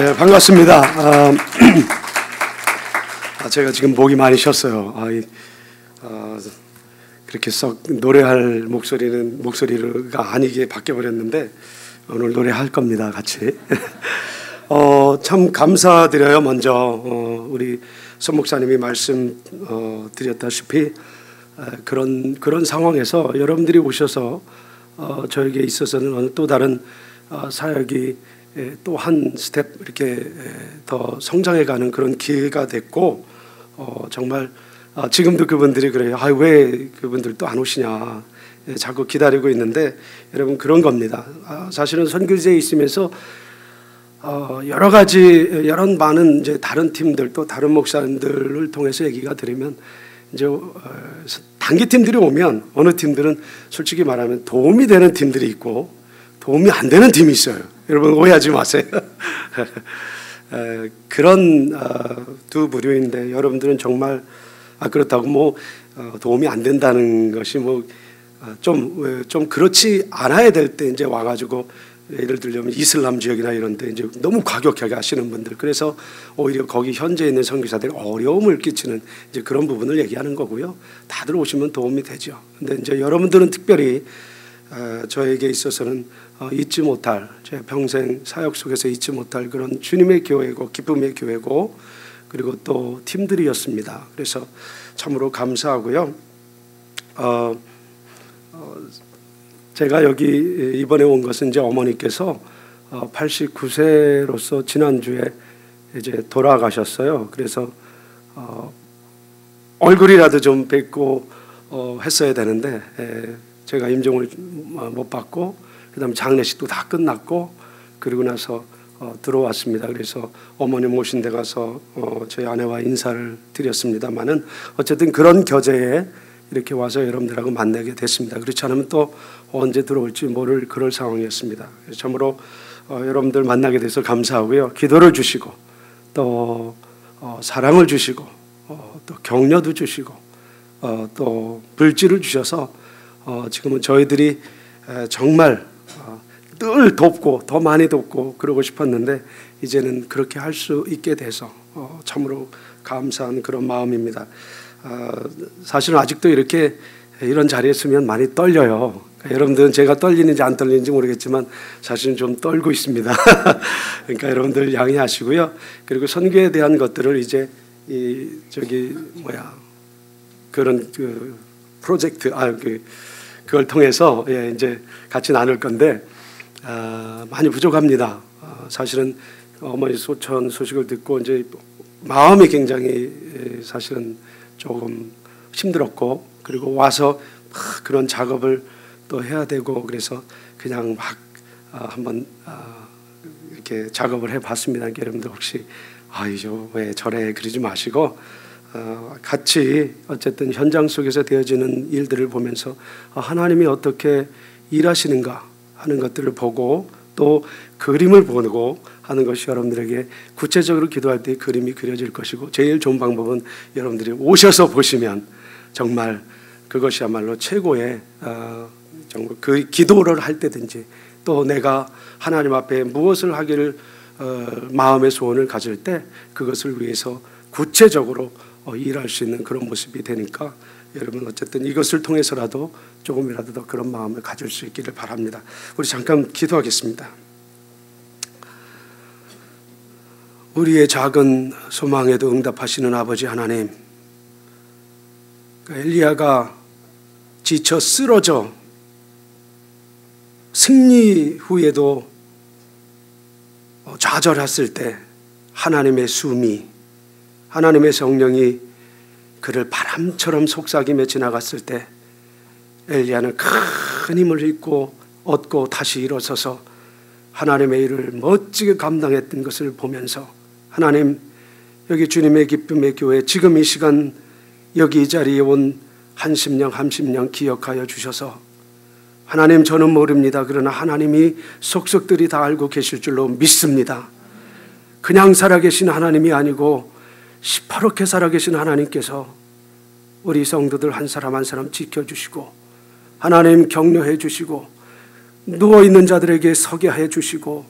네, 반갑습니다. 제가 지금 목이 많이 쉬었어요. 그렇게 썩 노래할 목소리가 아니게 바뀌어버렸는데 오늘 노래할 겁니다, 같이. 참 감사드려요. 먼저 우리 선 목사님이 말씀 드렸다시피 그런 상황에서 여러분들이 오셔서 저에게 있어서는 어느 또 다른 사역이 또 한 스텝 이렇게 더 성장해가는 그런 기회가 됐고, 정말 지금도 그분들이 그래요. 왜 그분들 또 안 오시냐, 자꾸 기다리고 있는데, 여러분 그런 겁니다. 사실은 선교지에 있으면서 여러 많은 이제 다른 팀들 또 다른 목사님들을 통해서 얘기가 들으면 이제 단기 팀들이 오면 어느 팀들은 솔직히 말하면 도움이 되는 팀들이 있고 도움이 안 되는 팀이 있어요. 여러분 오해하지 마세요. 그런 두 부류인데, 여러분들은 정말 그렇다고 도움이 안 된다는 것이 좀 그렇지 않아야 될 때 이제 와가지고, 예를 들면 이슬람 지역이나 이런 데 이제 너무 과격하게 하시는 분들, 그래서 오히려 거기 현재 있는 선교사들이 어려움을 끼치는 이제 그런 부분을 얘기하는 거고요. 다들 오시면 도움이 되죠. 근데 이제 여러분들은 특별히 저에게 있어서는 잊지 못할, 제 평생 사역 속에서 잊지 못할 그런 주님의 교회고 기쁨의 교회고, 그리고 또 팀들이었습니다. 그래서 참으로 감사하고요. 제가 여기 이번에 온 것은 이제 어머니께서 89세로서 지난주에 이제 돌아가셨어요. 그래서 얼굴이라도 좀 뵙고 했어야 되는데, 제가 임종을 못 받고 그다음에 장례식도 다 끝났고 그리고 나서 들어왔습니다. 그래서 어머니 모신 데 가서 저희 아내와 인사를 드렸습니다만은, 어쨌든 그런 겨제에 이렇게 와서 여러분들하고 만나게 됐습니다. 그렇지 않으면 또 언제 들어올지 모를 그럴 상황이었습니다. 참으로 여러분들 만나게 돼서 감사하고요. 기도를 주시고 또 사랑을 주시고 또 격려도 주시고 또 불지를 주셔서 지금은 저희들이 정말 늘 돕고 더 많이 돕고 그러고 싶었는데, 이제는 그렇게 할 수 있게 돼서 참으로 감사한 그런 마음입니다. 사실은 아직도 이런 자리에 서면 많이 떨려요. 여러분들은 제가 떨리는지 안 떨리는지 모르겠지만 사실은 좀 떨고 있습니다. 그러니까 여러분들 양해하시고요. 그리고 선교에 대한 것들을 이제 그런 프로젝트 그걸 통해서 이제 같이 나눌 건데, 많이 부족합니다. 사실은 어머니 소천 소식을 듣고 이제 마음이 굉장히 사실은 조금 힘들었고, 그리고 와서 그런 작업을 또 해야 되고, 그래서 그냥 막 한번 이렇게 작업을 해봤습니다. 여러분들 혹시 왜 저래 그러지 마시고, 같이 어쨌든 현장 속에서 되어지는 일들을 보면서 하나님이 어떻게 일하시는가 하는 것들을 보고 또 그림을 보고 하는 것이 여러분들에게 구체적으로 기도할 때 그림이 그려질 것이고, 제일 좋은 방법은 여러분들이 오셔서 보시면 정말 그것이야말로 최고의 정말 그 기도를 할 때든지 또 내가 하나님 앞에 무엇을 하기를 마음의 소원을 가질 때 그것을 위해서 구체적으로 일할 수 있는 그런 모습이 되니까, 여러분 어쨌든 이것을 통해서라도 조금이라도 더 그런 마음을 가질 수 있기를 바랍니다. 우리 잠깐 기도하겠습니다. 우리의 작은 소망에도 응답하시는 아버지 하나님, 엘리야가 지쳐 쓰러져 승리 후에도 좌절했을 때 하나님의 숨이, 하나님의 성령이 그를 바람처럼 속삭이며 지나갔을 때 엘리야는 큰 힘을 얻고 다시 일어서서 하나님의 일을 멋지게 감당했던 것을 보면서, 하나님, 여기 주님의 기쁨의 교회 지금 이 시간 여기 이 자리에 온 한심령 기억하여 주셔서, 하나님 저는 모릅니다. 그러나 하나님이 속속들이 다 알고 계실 줄로 믿습니다. 그냥 살아계신 하나님이 아니고 시퍼렇게 살아계신 하나님께서 우리 성도들 한 사람 한 사람 지켜주시고, 하나님 격려해 주시고, 누워있는 자들에게 서게 해 주시고,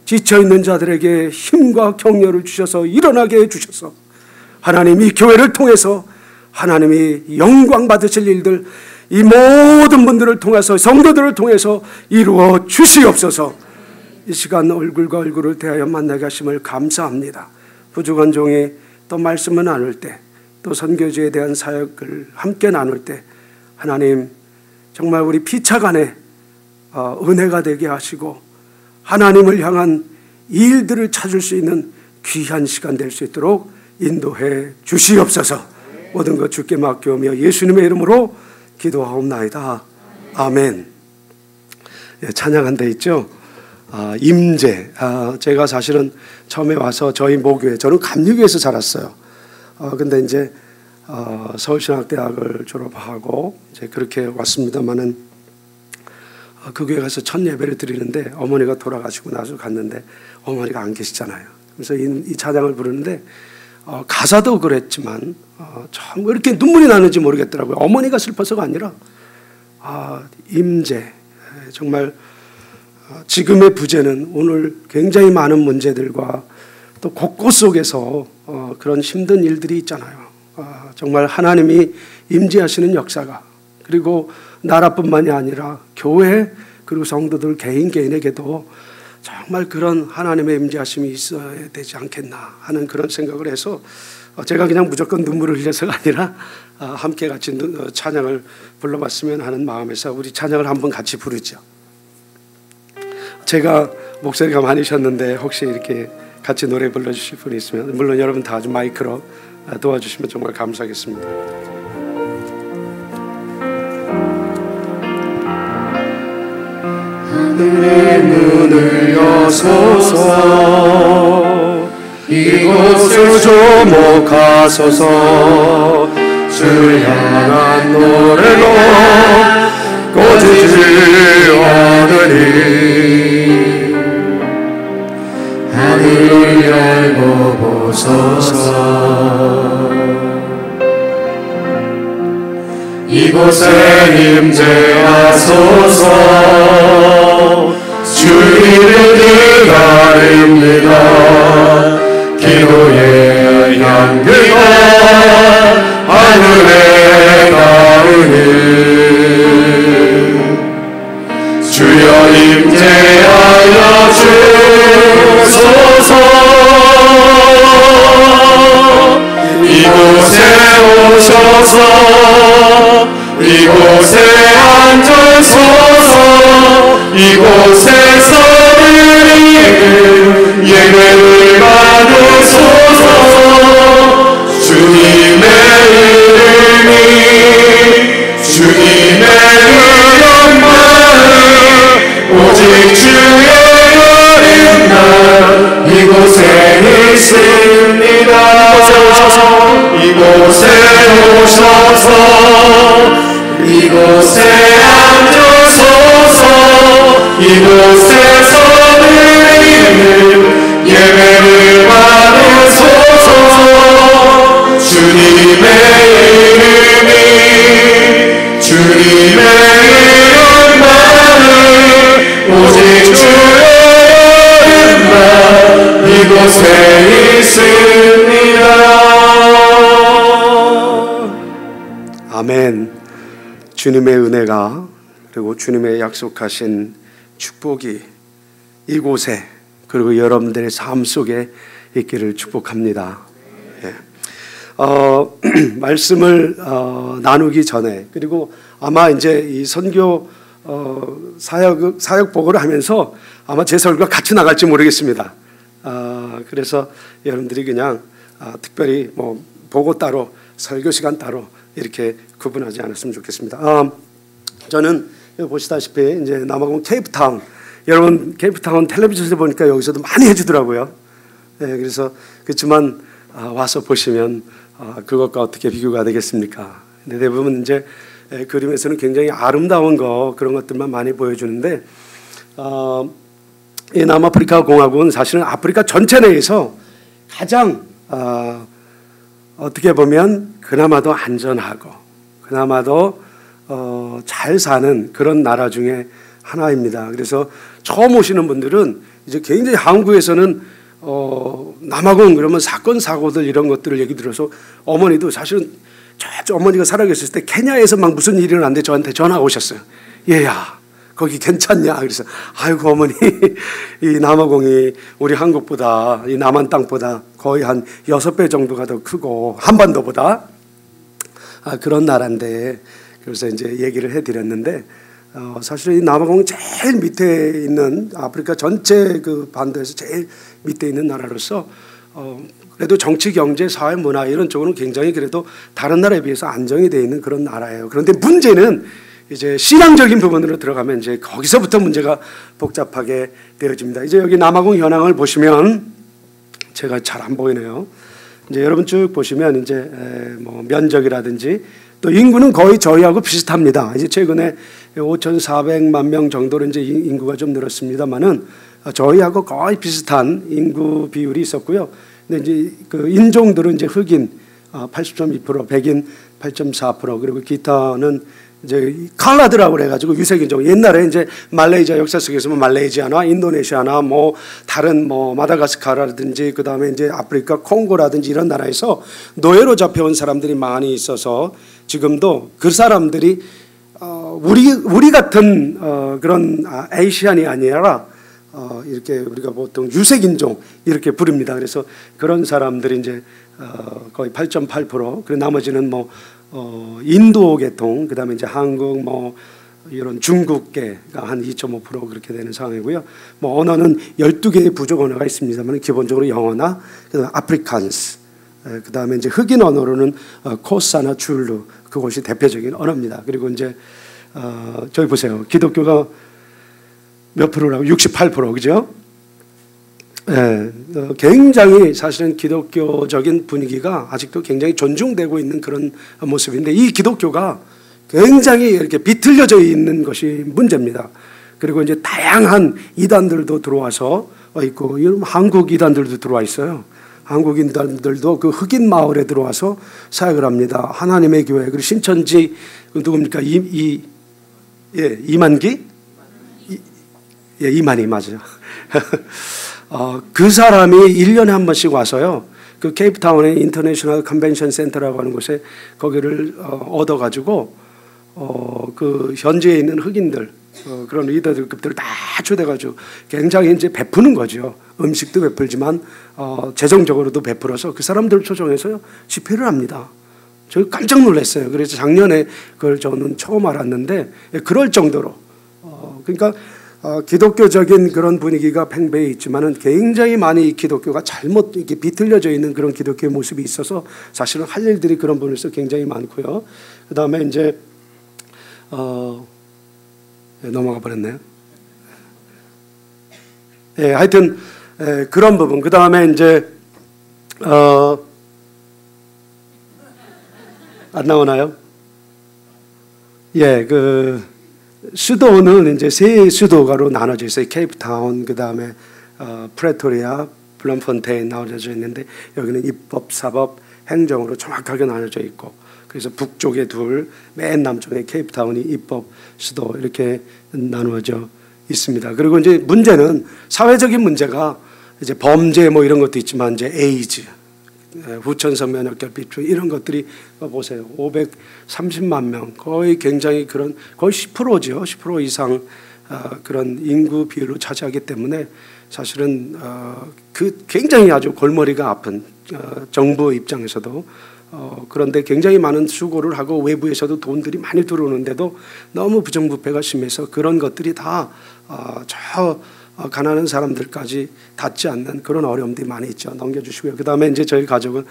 지쳐있는 자들에게 힘과 격려를 주셔서 일어나게 해주셔서 하나님이 교회를 통해서 하나님이 영광 받으실 일들 이 모든 분들을 통해서 성도들을 통해서 이루어 주시옵소서. 이 시간 얼굴과 얼굴을 대하여 만나게 하심을 감사합니다. 부족한 종이 또 말씀을 나눌 때, 또 선교지에 대한 사역을 함께 나눌 때 하나님 정말 우리 피차간에 은혜가 되게 하시고 하나님을 향한 일들을 찾을 수 있는 귀한 시간 될 수 있도록 인도해 주시옵소서. 모든 것 주께 맡겨오며 예수님의 이름으로 기도하옵나이다. 아멘. 찬양한 데 있죠. 임재. 제가 사실은 처음에 와서 저희 모교회, 저는 감리교에서 자랐어요. 근데 이제 서울신학대학을 졸업하고 이제 그렇게 왔습니다만은 그 교회 가서 첫 예배를 드리는데 어머니가 돌아가시고 나서 갔는데 어머니가 안 계시잖아요. 그래서 이 찬양을 부르는데 가사도 그랬지만 참 왜 이렇게 눈물이 나는지 모르겠더라고요. 어머니가 슬퍼서가 아니라 임재. 정말 지금의 부재는 오늘 굉장히 많은 문제들과 또 곳곳 속에서 그런 힘든 일들이 있잖아요. 정말 하나님이 임재하시는 역사가, 그리고 나라뿐만이 아니라 교회 그리고 성도들 개인에게도 정말 그런 하나님의 임재하심이 있어야 되지 않겠나 하는 그런 생각을 해서 제가 그냥 무조건 눈물을 흘려서가 아니라 함께 같이 찬양을 불러봤으면 하는 마음에서 우리 찬양을 한번 같이 부르죠. 제가 목소리가 많으셨는데 혹시 이렇게 같이 노래 불러주실 분이 있으면, 물론 여러분 다 아주 마이크로 도와주시면 정말 감사하겠습니다. 하늘의 문을 여소서, 이곳을 조목하소서. 주를 향한 노래로 꺼지지 않으니 하늘을 열고 보소서. 이곳에 임재하소서. 주님을 기다립니다. 기도의 향기가 하늘에 닿으니 주여 임재하여 주소서. 이곳에 오셔서 이곳에 앉으소서. 이곳에서 드리는 예배를 받으소서. 주님의 이름이 주님의 이름만을 오직 주의 이름만 이곳에 있습니다. 이곳에 오셔서 이곳에 앉으소서. 이곳에서 드리는 예배를 받으소서. 주님의 이름이 주님의 이름만을 오직 주의 이름만 이곳에 있습니다. 아멘. 주님의 은혜가 그리고 주님의 약속하신 축복이 이곳에 그리고 여러분들의 삶 속에 있기를 축복합니다. 예. 말씀을 나누기 전에, 그리고 아마 이제 이 선교 사역 보고를 하면서 아마 제 설교가 같이 나갈지 모르겠습니다. 그래서 여러분들이 그냥 특별히 뭐 보고 따로 설교 시간 따로 이렇게 구분하지 않았으면 좋겠습니다. 저는 보시다시피 이제 남아공 케이프타운, 여러분 케이프타운 텔레비전에서 보니까 여기서도 많이 해주더라고요. 네, 그래서 그렇지만 와서 보시면 그것과 어떻게 비교가 되겠습니까? 근데 대부분 이제 그림에서는 굉장히 아름다운 그런 것들만 많이 보여주는데 이 남아프리카 공화국은 사실은 아프리카 전체 내에서 가장 어떻게 보면 그나마도 안전하고 그나마도 잘 사는 그런 나라 중에 하나입니다. 그래서 처음 오시는 분들은 이제 굉장히 한국에서는 남아공 그러면 사건 사고들 이런 것들을 얘기 들어서 어머니도 사실은 저 어머니가 살아계셨을 때 케냐에서 막 무슨 일이 일어났는데 저한테 전화가 오셨어요. 얘야 거기 괜찮냐? 그래서 아이고 어머니 이 남아공이 우리 한국보다 이 남한 땅보다 거의 한 6배 정도가 더 크고 한반도보다 그런 나라인데, 그래서 이제 얘기를 해드렸는데 사실 이 남아공이 제일 밑에 있는 아프리카 전체 그 반도에서 제일 밑에 있는 나라로서 그래도 정치, 경제, 사회, 문화 이런 쪽으로는 굉장히 그래도 다른 나라에 비해서 안정이 되어 있는 그런 나라예요. 그런데 문제는 이제 신앙적인 부분으로 들어가면 이제 거기서부터 문제가 복잡하게 되어집니다. 이제 여기 남아공 현황을 보시면 제가 잘 안 보이네요. 이제 여러분 쭉 보시면 이제 뭐 면적이라든지 또 인구는 거의 저희하고 비슷합니다. 이제 최근에 5,400만 명 정도로 이제 인구가 좀 늘었습니다만은 저희하고 거의 비슷한 인구 비율이 있었고요. 근데 이제 그 인종들은 이제 흑인 80.2%, 백인 8.4%, 그리고 기타는 이제 칼라드라고 그래가지고 유색인종. 옛날에 이제 말레이시아 역사 속에서 뭐 말레이시아나 인도네시아나 뭐 다른 뭐 마다가스카르라든지 그 다음에 이제 아프리카 콩고라든지 이런 나라에서 노예로 잡혀온 사람들이 많이 있어서 지금도 그 사람들이 우리 같은 그런 에이시안이 아니라 이렇게 우리가 보통 유색인종 이렇게 부릅니다. 그래서 그런 사람들이 이제 거의 8.8%, 그리고 나머지는 뭐 인도 계통, 그 다음에 이제 한국, 뭐 이런 중국계가 한 2.5% 그렇게 되는 상황이고요. 뭐 언어는 12개의 부족 언어가 있습니다만 기본적으로 영어나 그다음에 아프리칸스, 그 다음에 이제 흑인 언어로는 코사나 줄루, 그것이 대표적인 언어입니다. 그리고 이제 저기 보세요. 기독교가 몇 프로라고? 68%, 그죠? 예, 굉장히 사실은 기독교적인 분위기가 아직도 굉장히 존중되고 있는 그런 모습인데, 이 기독교가 굉장히 이렇게 비틀려져 있는 것이 문제입니다. 그리고 이제 다양한 이단들도 들어와서 있고, 한국 이단들도 들어와 있어요. 한국 이단들도 그 흑인 마을에 들어와서 사역을 합니다. 하나님의 교회, 그리고 신천지 누굽니까? 이만기? 예, 이만희 맞아요. 그 사람이 1년에 한 번씩 와서요, 그 케이프타운의 인터내셔널 컨벤션 센터라고 하는 곳에 거기를 얻어가지고 그 현지에 있는 흑인들, 그런 리더들급들을 다 초대가지고 굉장히 이제 베푸는 거죠. 음식도 베풀지만 재정적으로도 베풀어서 그 사람들 초청해서 집회를 합니다. 저 깜짝 놀랐어요. 그래서 작년에 그걸 저는 처음 알았는데, 그럴 정도로 그러니까 기독교적인 그런 분위기가 팽배해 있지만은 굉장히 많이 기독교가 잘못 이렇게 비틀려져 있는 그런 기독교의 모습이 있어서 사실은 할 일들이 그런 부분에서 굉장히 많고요. 그 다음에 이제 넘어가 버렸네요. 예, 하여튼 그런 부분. 그 다음에 이제 안 나오나요? 예, 그 수도는 이제 세 수도가로 나눠져 있어요. 케이프타운, 그 다음에 프레토리아, 블럼폰테인 나눠져 있는데, 여기는 입법, 사법, 행정으로 정확하게 나눠져 있고, 그래서 북쪽에 둘, 맨 남쪽에 케이프타운이 입법 수도 이렇게 나누어져 있습니다. 그리고 이제 문제는 사회적인 문제가 이제 범죄 뭐 이런 것도 있지만 이제 에이즈, 후천성 면역결핍증 이런 것들이 보세요. 530만 명, 거의 굉장히 그런 거의 10%죠. 10% 이상 그런 인구 비율로 차지하기 때문에 사실은 그 굉장히 아주 골머리가 아픈 정부 입장에서도 그런데 굉장히 많은 수고를 하고 외부에서도 돈들이 많이 들어오는데도 너무 부정부패가 심해서 그런 것들이 다 저 가난한 사람들까지 닿지 않는 그런 어려움들이 많이 있죠. 넘겨주시고요. 그 다음에 이제 저희 가족은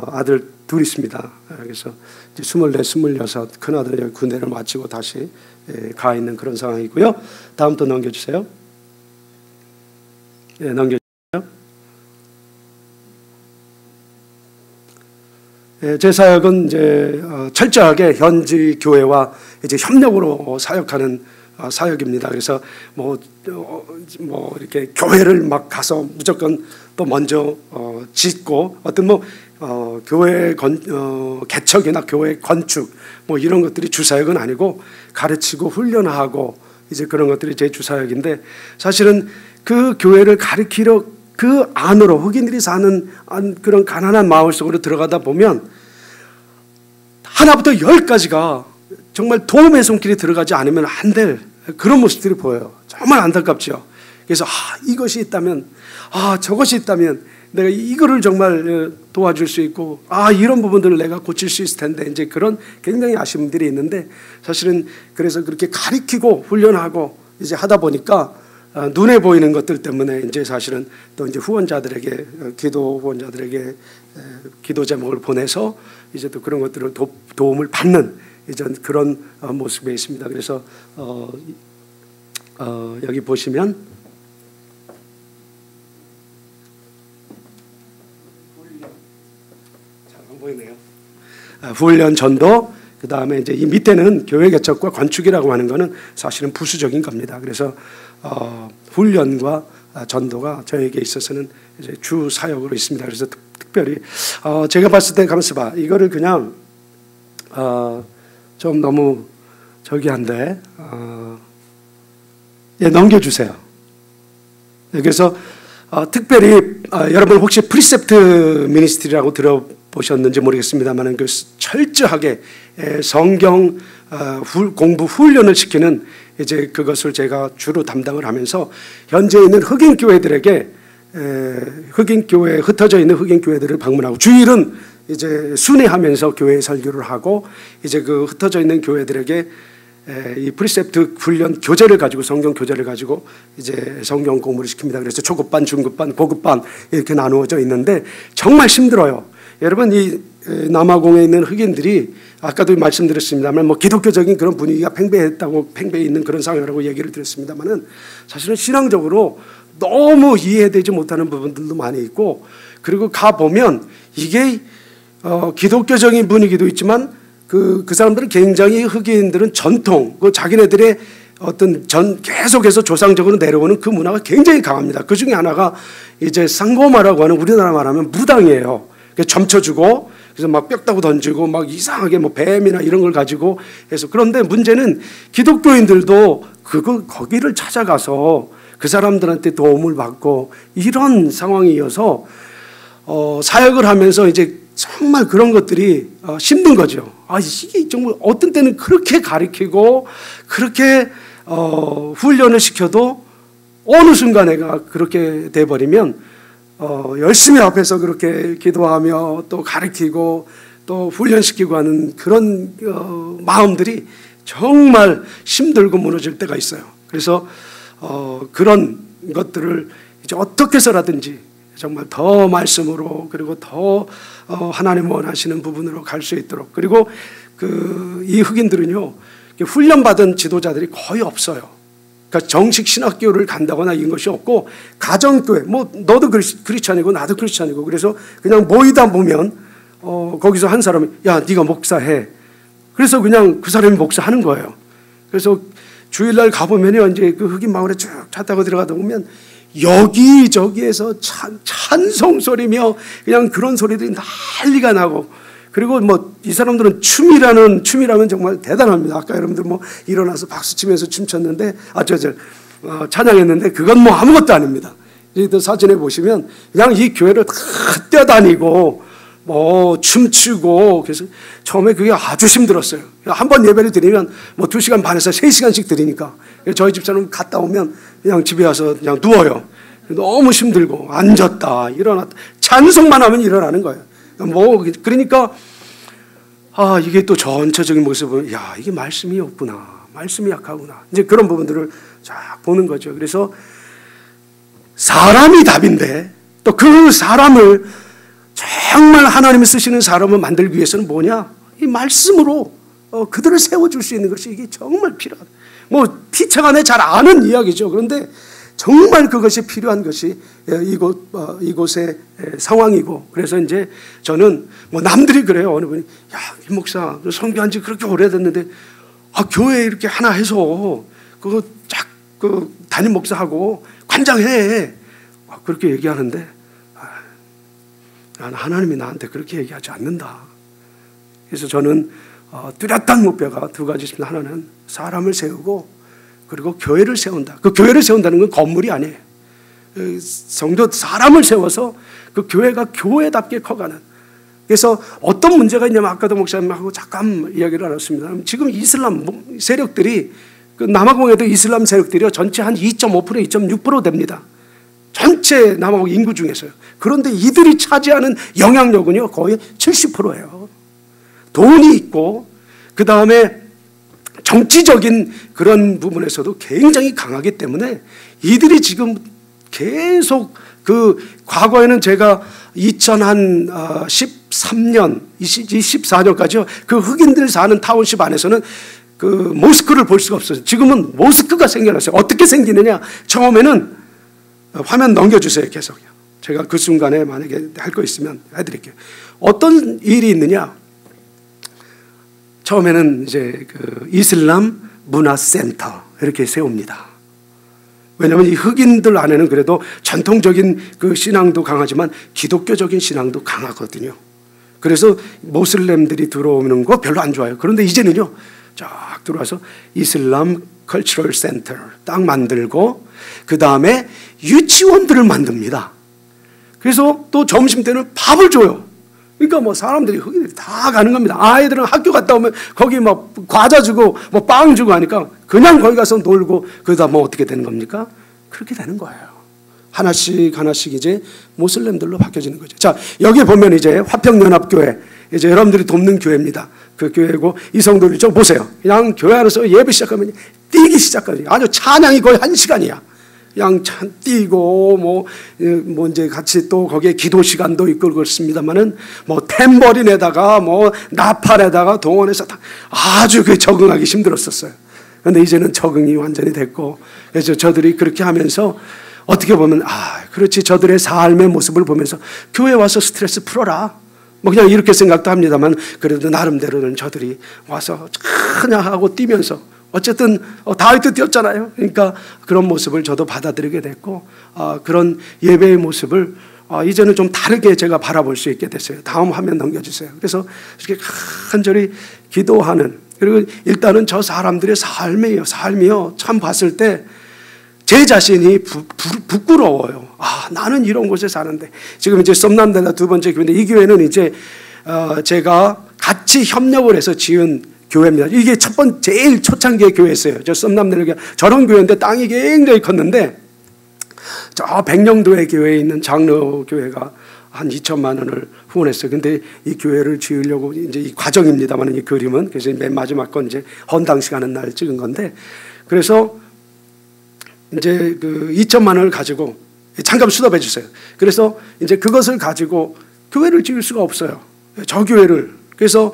아들 둘 있습니다. 그래서 이제 24, 26 큰아들이 군대를 마치고 다시 가 있는 그런 상황이고요. 다음 또 넘겨주세요. 예, 넘겨주세요. 예, 제 사역은 이제 철저하게 현지 교회와 이제 협력으로 사역하는 사역입니다. 그래서 뭐 이렇게 교회를 막 가서 무조건 또 먼저 짓고 어떤 뭐 교회 개척이나 교회 건축 뭐 이런 것들이 주사역은 아니고 가르치고 훈련하고 이제 그런 것들이 제 주사역인데, 사실은 그 교회를 가리키려 그 안으로 흑인들이 사는 그런 가난한 마을 속으로 들어가다 보면 하나부터 열까지가 정말 도움의 손길이 들어가지 않으면 안 될 그런 모습들이 보여요. 정말 안타깝죠. 그래서 이것이 있다면, 저것이 있다면 내가 이거를 정말 도와줄 수 있고, 이런 부분들을 내가 고칠 수 있을 텐데, 이제 그런 굉장히 아쉬움들이 있는데, 사실은 그래서 그렇게 가리키고 훈련하고 이제 하다 보니까 눈에 보이는 것들 때문에 이제 사실은 또 이제 후원자들에게, 기도 후원자들에게 기도 제목을 보내서 이제 또 그런 것들을 도움을 받는 이제 그런 모습에 있습니다. 그래서 여기 보시면 잘 안 보이네요. 훈련 전도, 그 다음에 이제 이 밑에는 교회 개척과 건축이라고 하는 것은 사실은 부수적인 겁니다. 그래서 훈련과 전도가 저에게 있어서는 이제 주 사역으로 있습니다. 그래서 특별히 제가 봤을 때 가만있어 봐. 이거를 그냥 좀 너무 저기한데 넘겨주세요. 그래서 특별히 여러분 혹시 프리셉트 미니스트리라고 들어보셨는지 모르겠습니다만, 그 철저하게 성경 공부 훈련을 시키는 이제 그것을 제가 주로 담당을 하면서 현재 있는 흑인 교회들에게 흑인 교회 흩어져 있는 흑인 교회들을 방문하고, 주일은 이제 순회하면서 교회 설교를 하고, 이제 그 흩어져 있는 교회들에게 이 프리셉트 훈련 교재를 가지고, 성경 교재를 가지고 이제 성경 공부를 시킵니다. 그래서 초급반, 중급반, 고급반 이렇게 나누어져 있는데 정말 힘들어요. 여러분, 이 남아공에 있는 흑인들이 아까도 말씀드렸습니다만 뭐 기독교적인 그런 분위기가 팽배해 있는 그런 상황이라고 얘기를 드렸습니다만은, 사실은 신앙적으로 너무 이해되지 못하는 부분들도 많이 있고, 그리고 가 보면 이게 기독교적인 분위기도 있지만 그 사람들은 굉장히, 흑인들은 전통, 그 자기네들의 어떤 계속해서 조상적으로 내려오는 그 문화가 굉장히 강합니다. 그 중에 하나가 이제 상고마라고 하는, 우리나라 말하면 무당이에요. 점쳐주고, 그래서 막 뼈다구 던지고 막 이상하게 뭐 뱀이나 이런 걸 가지고 해서. 그런데 문제는 기독교인들도 거기를 찾아가서 그 사람들한테 도움을 받고 이런 상황이어서 사역을 하면서 이제 정말 그런 것들이 힘든 거죠. 이게 정말 어떤 때는 그렇게 가르치고 그렇게 훈련을 시켜도 어느 순간 내가 그렇게 돼버리면 열심히 앞에서 그렇게 기도하며 또 가르치고 또 훈련시키고 하는 그런 마음들이 정말 힘들고 무너질 때가 있어요. 그래서 그런 것들을 이제 어떻게 해서라든지 정말 더 말씀으로, 그리고 더 하나님 원하시는 부분으로 갈 수 있도록. 그리고 이 흑인들은요, 훈련받은 지도자들이 거의 없어요. 그러니까 정식 신학교를 간다거나 이런 것이 없고, 가정교회, 뭐 너도 크리스찬이고 나도 크리스찬이고, 그래서 그냥 모이다 보면 거기서 한 사람이, 야 네가 목사해. 그래서 그냥 그 사람이 목사하는 거예요. 그래서 주일날 가보면요, 이제 그 흑인 마을에 쭉 차 타고 들어가다 보면 여기저기에서 찬송 소리며 그냥 그런 소리들이 난리가 나고, 그리고 뭐 이 사람들은 춤이라면 정말 대단합니다. 아까 여러분들 뭐 일어나서 박수 치면서 춤췄는데, 찬양했는데 그건 뭐 아무것도 아닙니다. 이 사진에 보시면 그냥 이 교회를 다 뛰어다니고 뭐 춤추고, 그래서 처음에 그게 아주 힘들었어요. 한 번 예배를 드리면 뭐 2시간 반에서 3시간씩 드리니까, 저희 집사람 갔다 오면 그냥 집에 와서 그냥 누워요. 너무 힘들고 앉았다 일어났다 찬송만 하면 일어나는 거예요. 뭐 그러니까 이게 또 전체적인 모습은, 야 이게 말씀이 없구나, 말씀이 약하구나, 이제 그런 부분들을 쫙 보는 거죠. 그래서 사람이 답인데, 또 그 사람을 정말 하나님이 쓰시는 사람을 만들기 위해서는 뭐냐, 이 말씀으로 그들을 세워줄 수 있는 것이 이게 정말 필요하다. 뭐 피차간에 잘 아는 이야기죠. 그런데 정말 그것이 필요한 것이 이곳의 상황이고, 그래서 이제 저는 뭐 남들이 그래요. 어느 분이, 야, 이 목사 선교한 지 그렇게 오래됐는데 교회 이렇게 하나 해서 그거 쫙 담임 목사하고 관장해, 그렇게 얘기하는데, 나는 하나님이 나한테 그렇게 얘기하지 않는다. 그래서 저는 뚜렷한 목표가 2가지 있습니다. 하나는 사람을 세우고, 그리고 교회를 세운다. 그 교회를 세운다는 건 건물이 아니에요. 성도 사람을 세워서 그 교회가 교회답게 커가는. 그래서 어떤 문제가 있냐면 아까도 목사님하고 잠깐 이야기를 나눴습니다. 지금 이슬람 세력들이 그 남아공에도 이슬람 세력들이 전체 한 2.5% 2.6% 됩니다. 전체 남아공 인구 중에서요. 그런데 이들이 차지하는 영향력은요 거의 70%예요. 돈이 있고 그 다음에 정치적인 그런 부분에서도 굉장히 강하기 때문에 이들이 지금 계속 그 과거에는 제가 2013년, 24년까지요. 그 흑인들 사는 타운십 안에서는 그 모스크를 볼 수가 없어요. 지금은 모스크가 생겨났어요. 어떻게 생기느냐? 처음에는 화면 넘겨주세요. 계속요. 제가 그 순간에 만약에 할 거 있으면 해드릴게요. 어떤 일이 있느냐? 처음에는 이제 그 이슬람 문화센터 이렇게 세웁니다. 왜냐하면 이 흑인들 안에는 그래도 전통적인 그 신앙도 강하지만 기독교적인 신앙도 강하거든요. 그래서 모슬렘들이 들어오는 거 별로 안 좋아요. 그런데 이제는요, 쫙 들어와서 이슬람 컬처럴 센터 딱 만들고 그 다음에 유치원들을 만듭니다. 그래서 또 점심 때는 밥을 줘요. 그러니까 뭐 사람들이 흑인들이 다 가는 겁니다. 아이들은 학교 갔다 오면 거기 막 과자 주고 뭐 빵 주고 하니까 그냥 거기 가서 놀고 그러다 뭐 어떻게 되는 겁니까? 그렇게 되는 거예요. 하나씩 하나씩 이제 모슬렘들로 바뀌어지는 거죠. 자, 여기 보면 이제 화평연합교회 이제 여러분들이 돕는 교회입니다. 그 교회고 이 성도들 좀 보세요. 그냥 교회 안에서 예배 시작하면 뛰기 시작하지. 아주 찬양이 거의 1시간이야. 그냥 뛰고 뭐 이제 같이 또 거기에 기도 시간도 있고 그렇습니다만은 뭐 탬버린에다가 뭐 나팔에다가 동원해서 아주 그 적응하기 힘들었었어요. 그런데 이제는 적응이 완전히 됐고 그래서 저들이 그렇게 하면서 어떻게 보면 그렇지 저들의 삶의 모습을 보면서 교회 와서 스트레스 풀어라. 뭐 그냥 이렇게 생각도 합니다만 그래도 나름대로는 저들이 와서 찬양하고 뛰면서 어쨌든 다윗도 뛰었잖아요. 그러니까 그런 모습을 저도 받아들이게 됐고 그런 예배의 모습을 이제는 좀 다르게 제가 바라볼 수 있게 됐어요. 다음 화면 넘겨주세요. 그래서 이렇게 간절히 기도하는 그리고 일단은 저 사람들의 삶이요. 참 봤을 때 제 자신이 부끄러워요. 나는 이런 곳에 사는데 지금 이제 썸남대가 두 번째 교회인데 이 교회는 이제 제가 같이 협력을 해서 지은 교회입니다. 이게 제일 초창기의 교회였어요. 저 썸남대는 저런 교회인데 땅이 굉장히 컸는데 저 백령도의 교회에 있는 장로 교회가 한 2천만 원을 후원했어요. 근데 이 교회를 지으려고 이제 이 과정입니다만 이 그림은 그래서 맨 마지막 건 이제 헌당식 하는 날 찍은 건데 그래서 이제 그 2천만 원을 가지고 잠깐 수답해 주세요. 그래서 이제 그것을 가지고 교회를 지을 수가 없어요. 저 교회를. 그래서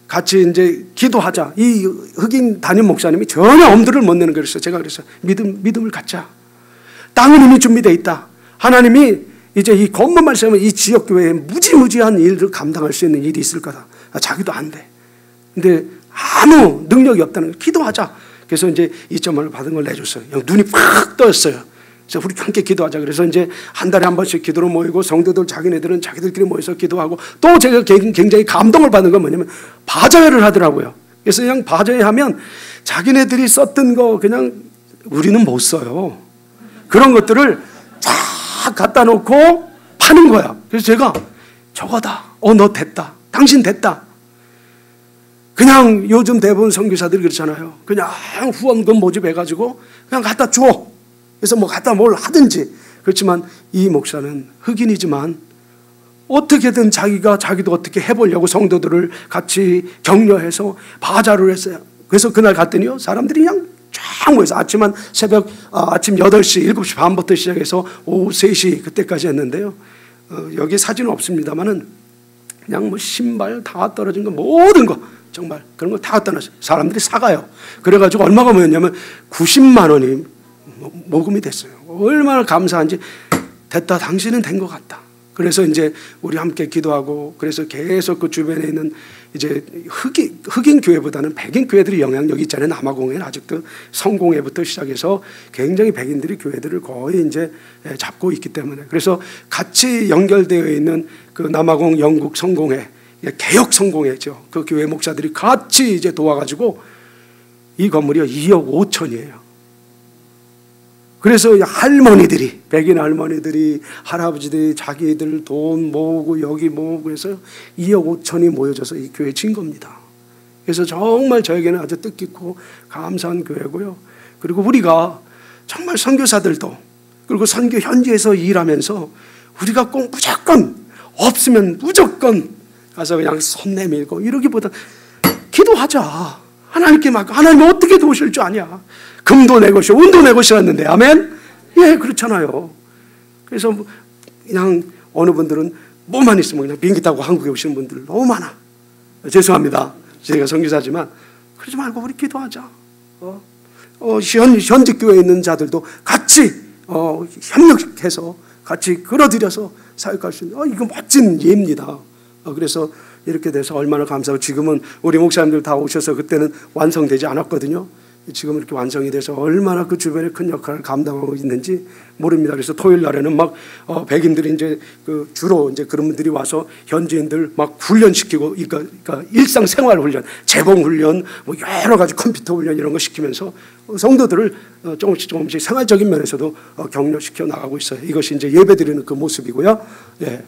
같이 이제 기도하자. 이 흑인 담임 목사님이 전혀 엄두를 못 내는 거였어요. 제가 그랬어요. 믿음을 갖자. 땅은 이미 준비되어 있다. 하나님이 이제 이 것만 말씀하면 이 지역교회에 무지무지한 일을 감당할 수 있는 일이 있을 거다. 자기도 안 돼. 근데 아무 능력이 없다는 거예요. 기도하자. 그래서 이제 2천만 원을 받은 걸 내줬어요. 눈이 팍 떠였어요. 그래서 우리 함께 기도하자. 그래서 이제 한 달에 한 번씩 기도로 모이고 성도들 자기네들은 자기들끼리 모여서 기도하고 또 제가 굉장히 감동을 받는 건 뭐냐면 바자회를 하더라고요. 그래서 그냥 바자회 하면 자기네들이 썼던 거 그냥 우리는 못 써요. 그런 것들을 쫙 갖다 놓고 파는 거야. 그래서 제가 저거다. 너 됐다. 당신 됐다. 그냥 요즘 대부분 선교사들이 그렇잖아요. 그냥 후원금 모집해가지고 그냥 갖다 줘. 그래서 뭐 갖다 뭘 하든지. 그렇지만 이 목사는 흑인이지만 어떻게든 자기도 어떻게 해보려고 성도들을 같이 격려해서 바자를 했어요. 그래서 그날 갔더니요. 사람들이 그냥 쫙 모여서 아침 8시, 7시 반부터 시작해서 오후 3시 그때까지 했는데요. 여기 사진은 없습니다만은 그냥 뭐 신발 다 떨어진 거 모든 거 정말 그런 거 다 갖다 놨어요. 사람들이 사가요. 그래가지고 얼마가 모였냐면 90만 원이 모금이 됐어요. 얼마나 감사한지 됐다. 당신은 된 것 같다. 그래서 이제 우리 함께 기도하고 그래서 계속 그 주변에 있는 이제 흑인 교회보다는 백인 교회들이 영향력이 있잖아요. 남아공에는 아직도 성공회부터 시작해서 굉장히 백인들이 교회들을 거의 이제 잡고 있기 때문에 그래서 같이 연결되어 있는 그 남아공 영국 성공회 개혁 성공회죠. 그 교회 목사들이 같이 이제 도와가지고 이 건물이 2억 5천이에요. 그래서 할머니들이, 백인 할머니들이, 할아버지들이 자기들 돈 모으고 여기 모으고 해서 2억 5천이 모여져서 이 교회에 진 겁니다. 그래서 정말 저에게는 아주 뜻깊고 감사한 교회고요. 그리고 우리가 정말 선교사들도, 그리고 선교 현지에서 일하면서 우리가 꼭 무조건 없으면 무조건 가서 그냥 손 내밀고 이러기보다 기도하자. 하나님께 막, 하나님 어떻게 도우실 줄 아냐. 금도 내 것이요 운도 내 것이었는데, 아멘? 예, 그렇잖아요. 그래서 그냥 어느 분들은 뭐만 있으면 그냥 비행기 타고 한국에 오시는 분들 너무 많아. 죄송합니다, 제가 선교사지만. 그러지 말고 우리 기도하자. 현직 교회에 있는 자들도 같이 협력해서 같이 끌어들여서 사역할 수 있는, 이거 멋진 예입니다. 그래서 이렇게 돼서 얼마나 감사하고, 지금은 우리 목사님들 다 오셔서 그때는 완성되지 않았거든요. 지금 이렇게 완성이 돼서 얼마나 그 주변에 큰 역할을 감당하고 있는지 모릅니다. 그래서 토요일 날에는 막 백인들이 이제 주로 이제 그런 분들이 와서 현지인들 막 훈련시키고, 그러니까 일상생활 훈련, 재봉 훈련, 뭐 여러 가지 컴퓨터 훈련 이런 거 시키면서 성도들을 조금씩 생활적인 면에서도 격려시켜 나가고 있어요. 이것이 이제 예배드리는 그 모습이고요. 예.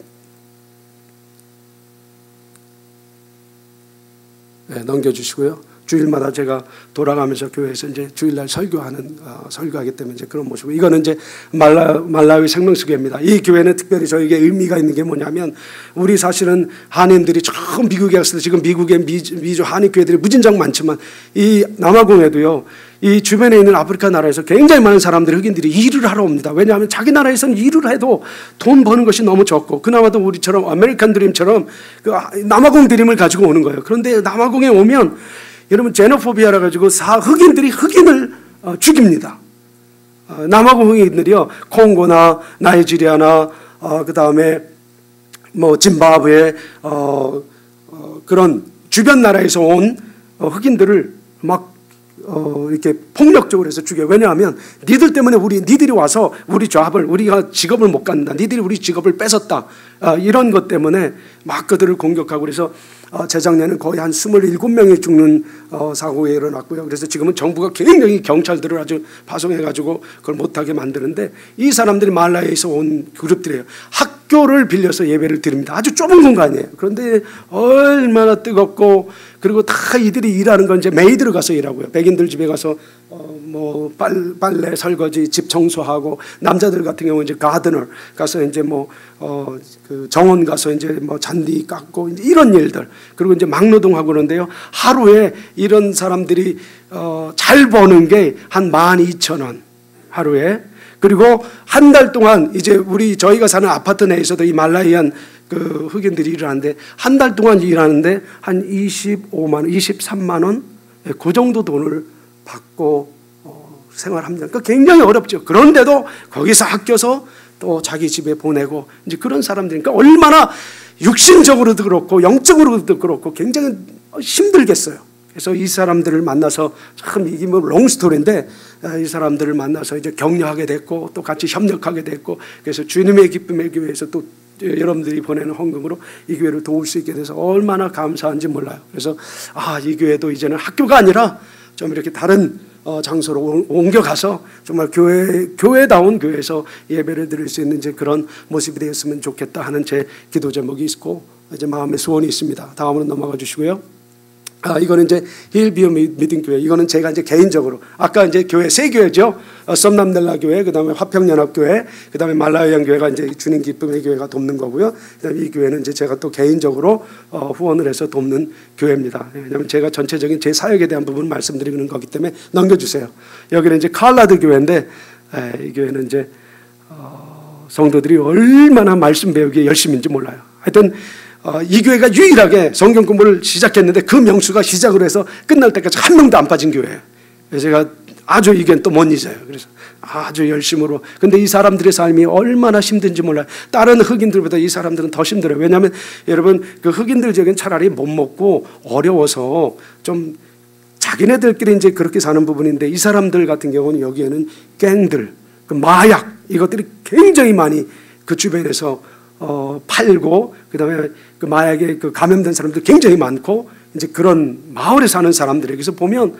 네, 넘겨주시고요. 주일마다 제가 돌아가면서 교회에서 이제 주일날 설교하기 때문에 이제 그런 모습이고, 이거는 이제 말라위 생명수교회입니다. 이 교회는 특별히 저에게 의미가 있는 게 뭐냐면, 우리 사실은 한인들이 처음 미국에 갔을 때, 지금 미국의 미주 한인 교회들이 무진장 많지만 이 남아공에도요, 이 주변에 있는 아프리카 나라에서 굉장히 많은 사람들이, 흑인들이 일을 하러 옵니다. 왜냐하면 자기 나라에서는 일을 해도 돈 버는 것이 너무 적고, 그나마도 우리처럼 아메리칸 드림처럼 그 남아공 드림을 가지고 오는 거예요. 그런데 남아공에 오면 여러분 제노포비아라 가지고 흑인들이 흑인을 죽입니다. 남아공 흑인들이요, 콩고나 나이지리아나 그 다음에 뭐 짐바브웨 그런 주변 나라에서 온 흑인들을 막 이렇게 폭력적으로 해서 죽여요. 왜냐하면 니들 때문에 니들이 와서 우리가 직업을 못 갖는다, 니들이 우리 직업을 뺏었다, 이런 것 때문에 막 그들을 공격하고, 그래서 재작년에 거의 한 27명이 죽는 사고가 일어났고요. 그래서 지금은 정부가 굉장히 경찰들을 아주 파송해가지고 그걸 못하게 만드는데, 이 사람들이 말라에서 온 그룹들이에요. 학교를 빌려서 예배를 드립니다. 아주 좁은 공간이에요. 그런데 얼마나 뜨겁고, 그리고 다 이들이 일하는 건 이제 메이드로 가서 일하고요. 백인들 집에 가서 뭐 빨래, 설거지, 집 청소하고, 남자들 같은 경우는 이제 가드너 가서 이제 그 정원 가서 이제 뭐 잔디 깎고 이제 이런 일들, 그리고 이제 막노동하고 그러는데요. 하루에 이런 사람들이 잘 버는 게 한 12,000원 하루에. 그리고 한 달 동안 이제 저희가 사는 아파트 내에서도 이 말라이안 그 흑인들이 일을 하는데, 한 달 동안 일하는데 한 25만 원, 23만 원, 그 정도 돈을 받고 생활합니다. 그러니까 굉장히 어렵죠. 그런데도 거기서 아껴서 또 자기 집에 보내고, 이제 그런 사람들이니까 얼마나 육신적으로도 그렇고 영적으로도 그렇고 굉장히 힘들겠어요. 그래서 이 사람들을 만나서, 참 이게 뭐 롱스토리인데, 이 사람들을 만나서 이제 격려하게 됐고, 또 같이 협력하게 됐고, 그래서 주님의 기쁨의 교회에서 또 여러분들이 보내는 헌금으로 이 교회를 도울 수 있게 돼서 얼마나 감사한지 몰라요. 그래서 이 교회도 이제는 학교가 아니라 좀 이렇게 다른 장소로 옮겨가서 정말 교회다운 교회에서 예배를 드릴 수 있는 이제 그런 모습이 되었으면 좋겠다 하는 제 기도 제목이 있고, 이제 마음의 소원이 있습니다. 다음으로 넘어가 주시고요. 이거는 이제 힐비어 미팅 교회. 이거는 제가 이제 개인적으로, 아까 이제 교회 세 교회죠. 썸남델라 교회, 그 다음에 화평연합 교회, 그 다음에 말라위안 교회가 이제 주님 기쁨의 교회가 돕는 거고요. 그다음에 이 교회는 이제 제가 또 개인적으로 후원을 해서 돕는 교회입니다. 왜냐하면 제가 전체적인 제 사역에 대한 부분을 말씀드리는 거기 때문에 넘겨주세요. 여기는 이제 칼라드 교회인데, 이 교회는 이제 성도들이 얼마나 말씀 배우기에 열심인지 몰라요. 하여튼 이 교회가 유일하게 성경 공부를 시작했는데 그 명수가 시작을 해서 끝날 때까지 한 명도 안 빠진 교회예요. 그래서 제가 아주 이건 또 못 잊어요. 그래서 아주 열심으로. 근데 이 사람들의 삶이 얼마나 힘든지 몰라요. 다른 흑인들보다 이 사람들은 더 힘들어요. 왜냐하면 여러분, 그 흑인들 지역은 차라리 못 먹고 어려워서 좀 자기네들끼리 이제 그렇게 사는 부분인데, 이 사람들 같은 경우는 여기에는 갱들, 그 마약, 이것들이 굉장히 많이 그 주변에서 팔고, 그 다음에 그 마약에 그 감염된 사람들 굉장히 많고, 이제 그런 마을에 사는 사람들에게서 보면,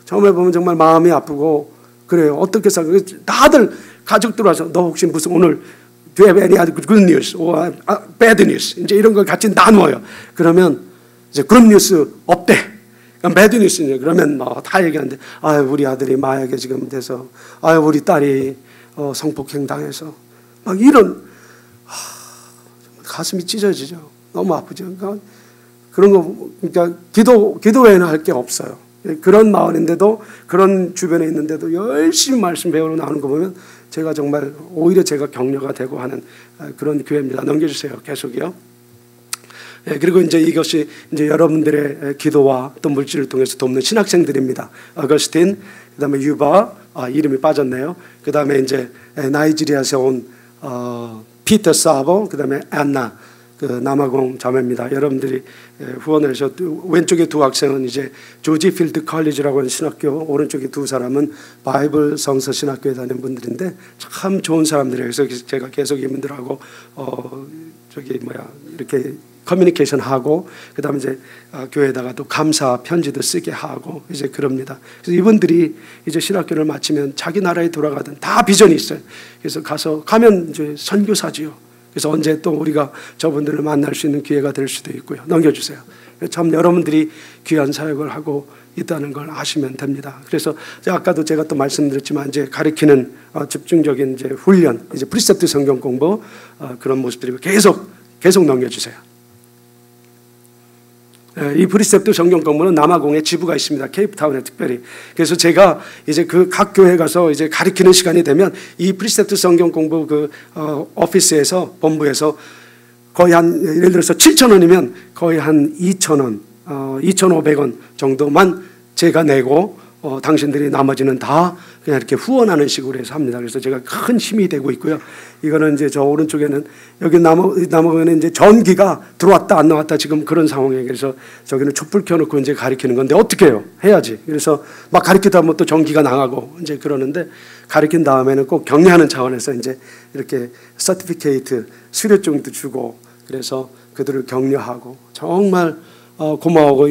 처음에 보면 정말 마음이 아프고 그래요. 어떻게 살까? 다들 가족들 와서 너 혹시 무슨 오늘 Do you have any good news or bad news? 이제 이런 걸 같이 나누어요. 그러면 이제 good news 없대. bad news냐? 그러면 다 얘기하는데, 우리 아들이 마약에 지금 돼서, 우리 딸이 성폭행 당해서 막 이런 가슴이 찢어지죠. 너무 아프죠. 그러니까 그런 거, 그러니까 기도 외에는 할 게 없어요. 그런 마을인데도, 그런 주변에 있는데도 열심히 말씀 배우러 나오는 거 보면 제가 정말 오히려 제가 격려가 되고 하는 그런 교회입니다. 넘겨주세요. 계속이요. 그리고 이제 이것이 이제 여러분들의 기도와 또 물질을 통해서 돕는 신학생들입니다. 어거스틴, 그다음에 유바, 이름이 빠졌네요. 그다음에 이제 나이지리아에서 온 피터 사보, 그다음에 안나, 그 남아공 자매입니다. 여러분들이 후원해서 왼쪽에 두 학생은 이제 조지 필드 컬리지라고 하는 신학교, 오른쪽에 두 사람은 바이블 성서 신학교에 다니는 분들인데 참 좋은 사람들이에요. 그래서 제가 계속 이분들하고 이렇게 커뮤니케이션 하고, 그다음에 이제 교회에다가 또 감사 편지도 쓰게 하고 이제 그럽니다. 그래서 이분들이 이제 신학교를 마치면 자기 나라에 돌아가든 다 비전이 있어요. 그래서 가면 이제 선교사지요. 그래서 언제 또 우리가 저분들을 만날 수 있는 기회가 될 수도 있고요. 넘겨주세요. 참 여러분들이 귀한 사역을 하고 있다는 걸 아시면 됩니다. 그래서 아까도 제가 또 말씀드렸지만 이제 가르치는 집중적인 이제 훈련, 이제 프리셉트 성경 공부 그런 모습들이 계속 넘겨주세요. 이 프리셉트 성경 공부는 남아공에 지부가 있습니다. 케이프타운에 특별히. 그래서 제가 이제 그 각 교회 가서 이제 가르치는 시간이 되면 이 프리셉트 성경 공부 그 오피스에서, 본부에서 거의 한, 예를 들어서 7,000원이면 거의 한 2,000원, 2,500원 정도만 제가 내고 당신들이 나머지는 다 그냥 이렇게 후원하는 식으로 해서 합니다. 그래서 제가 큰 힘이 되고 있고요. 이거는 이제 저 오른쪽에는 여기 남아공에는 이제 전기가 들어왔다 안 나왔다 지금 그런 상황이에요. 그래서 저기는 촛불 켜놓고 이제 가르치는 건데 어떻게 해요? 해야지. 그래서 막 가르치다 보면 또 전기가 나가고 이제 그러는데, 가르친 다음에는 꼭 격려하는 차원에서 이제 이렇게 서티피케이트 수료증도 주고, 그래서 그들을 격려하고 정말 고마워하고,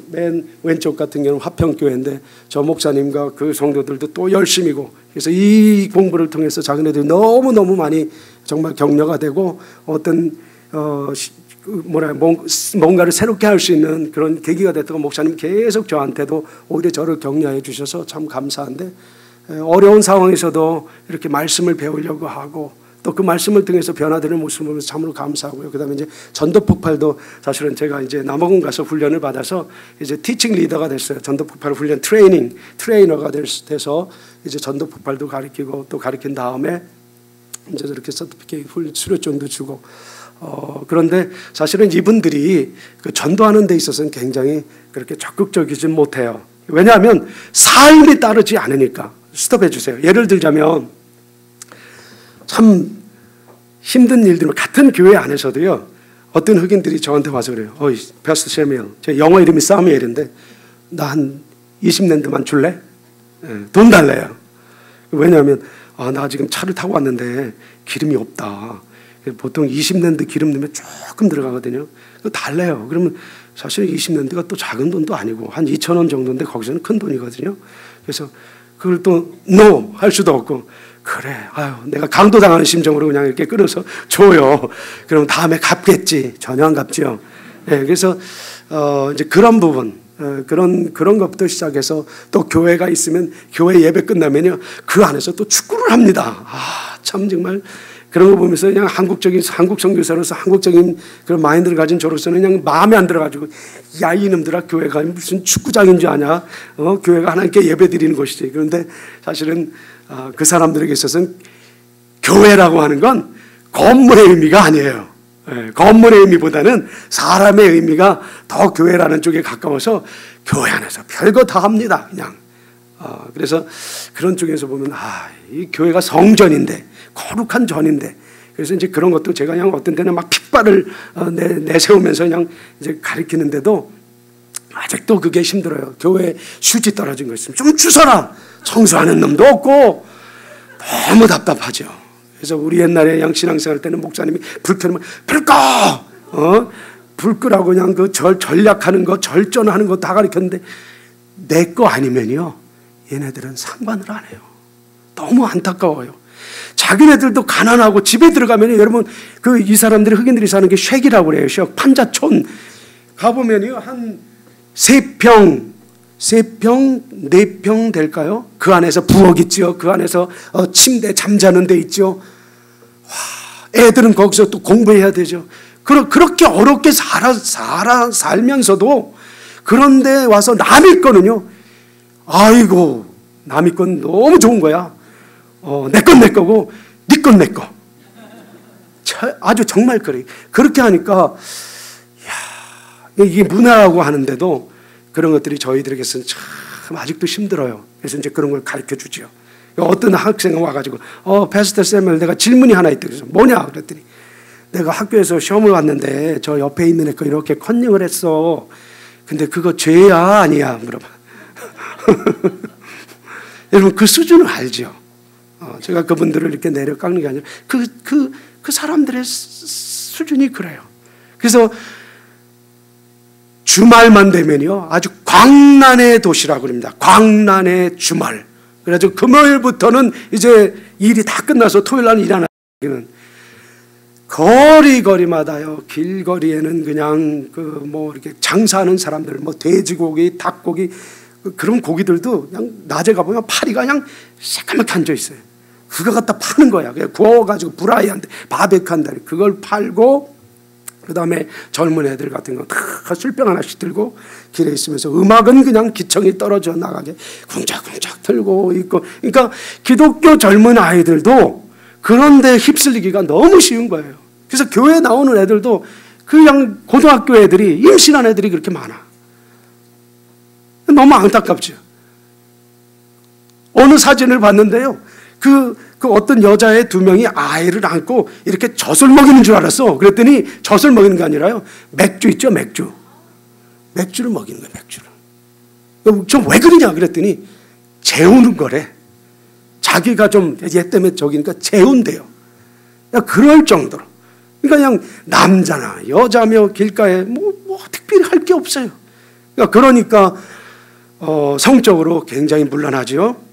맨 왼쪽 같은 경우는 화평교회인데 저 목사님과 그 성도들도 또 열심이고, 그래서 이 공부를 통해서 자기네들이 너무너무 많이 정말 격려가 되고 어떤 뭔가를 새롭게 할 수 있는 그런 계기가 됐다고 목사님 계속 저한테도 오히려 저를 격려해 주셔서 참 감사한데, 어려운 상황에서도 이렇게 말씀을 배우려고 하고 또 그 말씀을 통해서 변화되는 모습을 보면서 참으로 감사하고요. 그다음에 이제 전도 폭발도 사실은 제가 이제 남아공 가서 훈련을 받아서 이제 티칭 리더가 됐어요. 전도 폭발 훈련 트레이너가 돼서 이제 전도 폭발도 가르치고 또 가르친 다음에 이제 저렇게 서티피케이트 수료증도 주고. 그런데 사실은 이분들이 그 전도하는 데 있어서는 굉장히 그렇게 적극적이지 못해요. 왜냐하면 삶이 따르지 않으니까. 스톱해 주세요. 예를 들자면 참 힘든 일들을 같은 교회 안에서도요, 어떤 흑인들이 저한테 와서 그래요. 패스터 셰미엘, 제 영어 이름이 사무엘인데 나 한 20랜드만 줄래? 돈 달래요. 왜냐하면 나 지금 차를 타고 왔는데 기름이 없다. 보통 20랜드 기름 넣으면 조금 들어가거든요. 그거 달래요. 그러면 사실 20랜드가 또 작은 돈도 아니고 한 2,000원 정도인데 거기서는 큰 돈이거든요. 그래서 그걸 또 no 할 수도 없고, 그래, 내가 강도당하는 심정으로 그냥 이렇게 끌어서 줘요. 그럼 다음에 갚겠지. 전혀 안 갚죠. 그래서 이제 그런 부분, 그런 것부터 시작해서 또 교회가 있으면 교회 예배 끝나면요, 그 안에서 또 축구를 합니다. 참 정말 그런 거 보면서 그냥 한국 선교사로서 한국적인 그런 마인드를 가진 저로서는 그냥 마음에 안 들어가지고, 야 이놈들아, 교회가 무슨 축구장인 줄 아냐? 교회가 하나님께 예배 드리는 곳이지. 그런데 사실은 그 사람들에게 있어서는 교회라고 하는 건 건물의 의미가 아니에요. 건물의 의미보다는 사람의 의미가 더 교회라는 쪽에 가까워서 교회 안에서 별거 다 합니다. 그냥. 그래서 그런 쪽에서 보면 이 교회가 성전인데, 거룩한 전인데, 그래서 이제 그런 것도 제가 그냥 어떤 때는 막 핏발을 내세우면서 그냥 이제 가르치는데도 아직도 그게 힘들어요. 교회 휴지 떨어진 거 있으면 좀 주워라. 청소하는 놈도 없고 너무 답답하죠. 그래서 우리 옛날에 양신앙생활 때는 목사님이 불 켜면 불 꺼! 불 끄라고 그냥 그 전략하는 거, 절전하는 거 다 가르쳤는데 내 거 아니면요, 얘네들은 상관을 안 해요. 너무 안타까워요. 자기네들도 가난하고 집에 들어가면 여러분 이 사람들이 흑인들이 사는 게 쉑이라고 그래요. 쉑 판자촌 가보면요 한 3평 4평 될까요? 그 안에서 부엌 있죠. 그 안에서 침대 잠자는 데 있죠. 와, 애들은 거기서 또 공부해야 되죠. 그렇게 어렵게 살면서도 그런데 와서 남의 거는요. 아이고 남의 건 너무 좋은 거야. 내 건 내 거고 네 건 내 거. 아주 정말 그래. 그렇게 하니까 이게 문화라고 하는데도 그런 것들이 저희들에게서는 참 아직도 힘들어요. 그래서 이제 그런 걸 가르쳐 주죠. 어떤 학생이 와가지고 패스터 쌤을 내가 질문이 하나 있다. 그래서 뭐냐 그랬더니 내가 학교에서 시험을 왔는데 저 옆에 있는 애 거 이렇게 컨닝을 했어. 근데 그거 죄야 아니야 물어봐. 여러분 그 수준을 알죠. 제가 그분들을 이렇게 내려 깎는 게 아니라 그 사람들의 수준이 그래요. 그래서 주말만 되면요 아주 광란의 도시라고 합니다. 광란의 주말. 그래서 금요일부터는 이제 일이 다 끝나서 토요일 날 일 안 하기는 거리마다요 길거리에는 그냥 이렇게 장사하는 사람들 돼지고기, 닭고기 그런 고기들도 그냥 낮에 가보면 파리가 그냥 새까맣게 앉아 있어요. 그거 갖다 파는 거야. 그냥 구워가지고 브라이한데 바베큐 한다. 그걸 팔고 그 다음에 젊은 애들 같은 거 다 술병 하나씩 들고 길에 있으면서 음악은 그냥 기청이 떨어져 나가게 쿵짝쿵짝 들고 있고. 그러니까 기독교 젊은 아이들도 그런데 휩쓸리기가 너무 쉬운 거예요. 그래서 교회 나오는 애들도 그냥 고등학교 애들이 임신한 애들이 그렇게 많아. 너무 안타깝죠. 어느 사진을 봤는데요. 그 어떤 여자의 2명이 아이를 안고 이렇게 젖을 먹이는 줄 알았어. 그랬더니 젖을 먹이는 게 아니라요. 맥주 있죠, 맥주. 맥주를 먹이는 거예요, 맥주를. 좀 왜 그러냐 그랬더니 재우는 거래. 자기가 좀 얘 때문에 저기니까 재운대요. 그럴 정도로. 그러니까 그냥 남자나 여자며 길가에 뭐 특별히 할 게 없어요. 그러니까 성적으로 굉장히 문란하죠.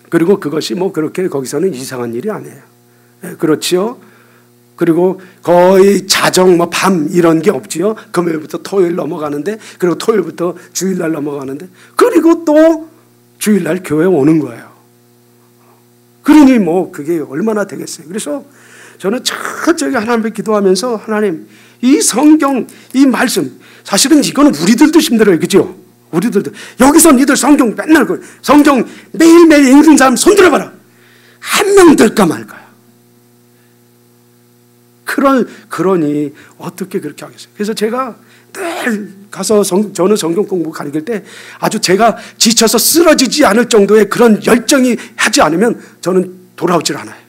그리고 그것이 그렇게 거기서는 이상한 일이 아니에요. 그렇지요. 그리고 거의 자정 밤 이런 게 없지요. 금요일부터 토요일 넘어가는데, 그리고 토요일부터 주일날 넘어가는데, 그리고 또 주일날 교회 오는 거예요. 그러니 그게 얼마나 되겠어요. 그래서 저는 철저히 하나님께 기도하면서 하나님 이 성경 이 말씀 사실은 이거는 우리들도 힘들어요. 그죠? 우리들도 여기서 니들 성경 맨날 성경 매일매일 읽는 사람 손들어봐라. 한 명 될까 말까요? 그러니 어떻게 그렇게 하겠어요? 그래서 제가 늘 가서 저는 성경 공부 가르칠 때 아주 제가 지쳐서 쓰러지지 않을 정도의 그런 열정이 하지 않으면 저는 돌아오질 않아요.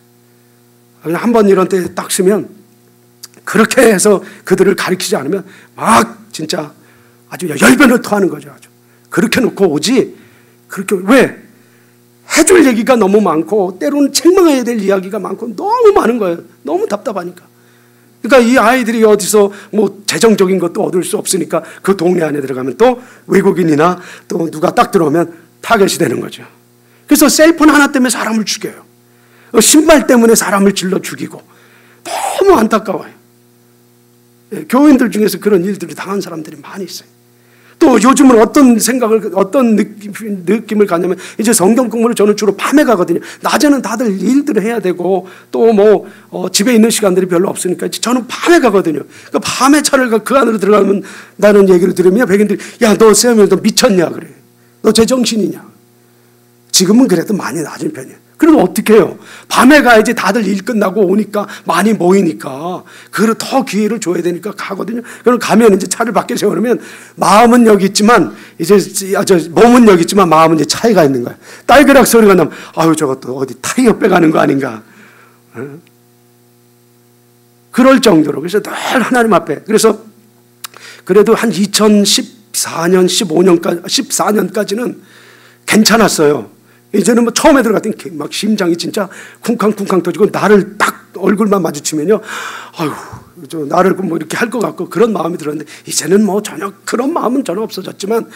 그냥 한번 이런 때 딱 쓰면 그렇게 해서 그들을 가르치지 않으면 막 진짜 아주 열변을 토하는 거죠. 아주. 그렇게 놓고 오지. 그렇게 왜? 해줄 얘기가 너무 많고 때로는 책망해야 될 이야기가 많고 너무 많은 거예요. 너무 답답하니까. 그러니까 이 아이들이 어디서 재정적인 것도 얻을 수 없으니까 그 동네 안에 들어가면 또 외국인이나 또 누가 딱 들어오면 타겟이 되는 거죠. 그래서 셀폰 하나 때문에 사람을 죽여요. 신발 때문에 사람을 질러 죽이고 너무 안타까워요. 교인들 중에서 그런 일들을 당한 사람들이 많이 있어요. 또 요즘은 어떤 느낌을 갖냐면 이제 성경 공부를 저는 주로 밤에 가거든요. 낮에는 다들 일들을 해야 되고 또 집에 있는 시간들이 별로 없으니까 저는 밤에 가거든요. 그러니까 밤에 차를 그 안으로 들어가면 나는 얘기를 들으면 백인들이 야, 너 쌤이 너 미쳤냐 그래. 너 제정신이냐. 지금은 그래도 많이 낮은 편이에요. 그래도 어떻게 해요? 밤에 가야지 다들 일 끝나고 오니까 많이 모이니까 더 기회를 줘야 되니까 가거든요. 그럼 가면 이제 차를 밖에 세워놓으면 마음은 여기 있지만 몸은 여기 있지만 마음은 이제 차에 가 있는 거야. 딸그락 소리가 나면 아유 저것도 어디 타이어 빼가는 거 아닌가. 그럴 정도로. 그래서 늘 하나님 앞에. 그래서 그래도 한 2014년 14년까지는 괜찮았어요. 이제는 처음에 들어갔더니 막 심장이 진짜 쿵쾅쿵쾅 터지고 나를 딱 얼굴만 마주치면요. 아유, 나를 이렇게 할 것 같고 그런 마음이 들었는데 이제는 전혀 그런 마음은 전혀 없어졌지만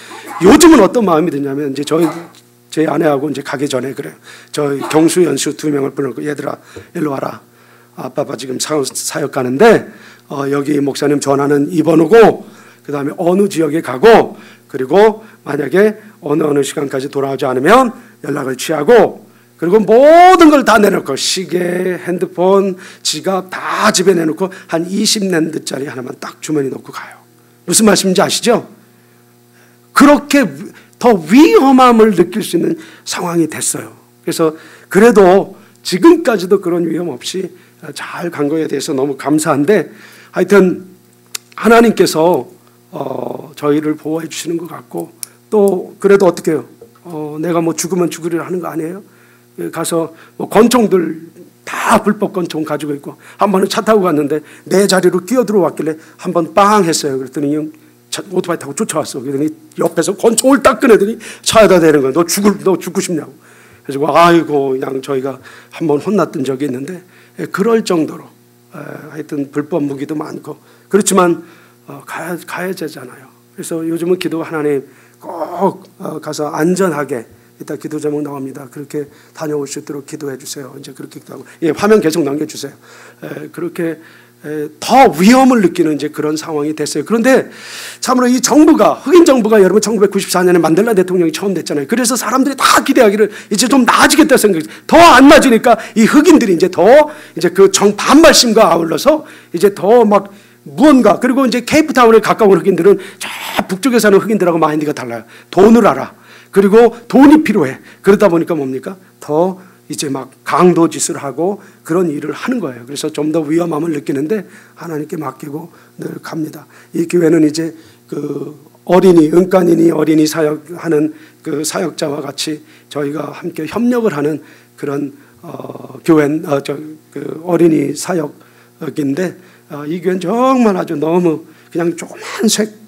요즘은 어떤 마음이 드냐면 이제 제 아내하고 이제 가기 전에 그래요. 저 경수, 연수 2명을 불러놓고 얘들아 일로 와라. 아빠가 지금 사역 가는데 여기 목사님 전화는 입어놓고 그 다음에 어느 지역에 가고 그리고 만약에 어느 시간까지 돌아오지 않으면 연락을 취하고 그리고 모든 걸 다 내놓고 시계, 핸드폰, 지갑 다 집에 내놓고 한 20랜드짜리 하나만 딱 주머니 놓고 가요. 무슨 말씀인지 아시죠? 그렇게 더 위험함을 느낄 수 있는 상황이 됐어요. 그래서 그래도 지금까지도 그런 위험 없이 잘 간 거에 대해서 너무 감사한데 하여튼 하나님께서 저희를 보호해 주시는 것 같고 또 그래도 어떻게 해요? 내가 뭐 죽으면 죽으리라 하는 거 아니에요? 가서 뭐 권총들 다 불법 권총 가지고 있고 한 번은 차 타고 갔는데 내 자리로 끼어들어왔길래 한 번 빵 했어요. 그랬더니 오토바이 타고 쫓아왔어. 그랬더니 옆에서 권총을 딱 꺼내더니 차에다 대는 거야. 너 죽고 싶냐고. 그래서 아이고 그냥 저희가 한 번 혼났던 적이 있는데 그럴 정도로 하여튼 불법 무기도 많고 그렇지만 가야 되잖아요. 그래서 요즘은 기도 하나님 꼭 가서 안전하게 이따 기도 제목 나옵니다. 그렇게 다녀올 수 있도록 기도해 주세요. 이제 그렇게 기도하고 화면 계속 남겨주세요. 그렇게 더 위험을 느끼는 이제 그런 상황이 됐어요. 그런데 참으로 이 정부가 흑인 정부가 여러분 1994년에 만델라 대통령이 처음 됐잖아요. 그래서 사람들이 다 기대하기를 이제 좀 나아지겠다 생각이 더 안 나아지니까 이 흑인들이 이제 더 이제 그 반발심과 아울러서 이제 더 막 무언가 그리고 이제 케이프타운에 가까운 흑인들은 저 북쪽에 사는 흑인들하고 마인드가 달라요. 돈을 알아. 그리고 돈이 필요해. 그러다 보니까 뭡니까? 더 이제 막 강도짓을 하고 그런 일을 하는 거예요. 그래서 좀 더 위험함을 느끼는데 하나님께 맡기고 늘 갑니다. 이 교회는 이제 그 은간인이 어린이 사역하는 그 사역자와 같이 저희가 함께 협력을 하는 그런 그 어린이 사역인데 이 교회는 정말 아주 너무 그냥 조그만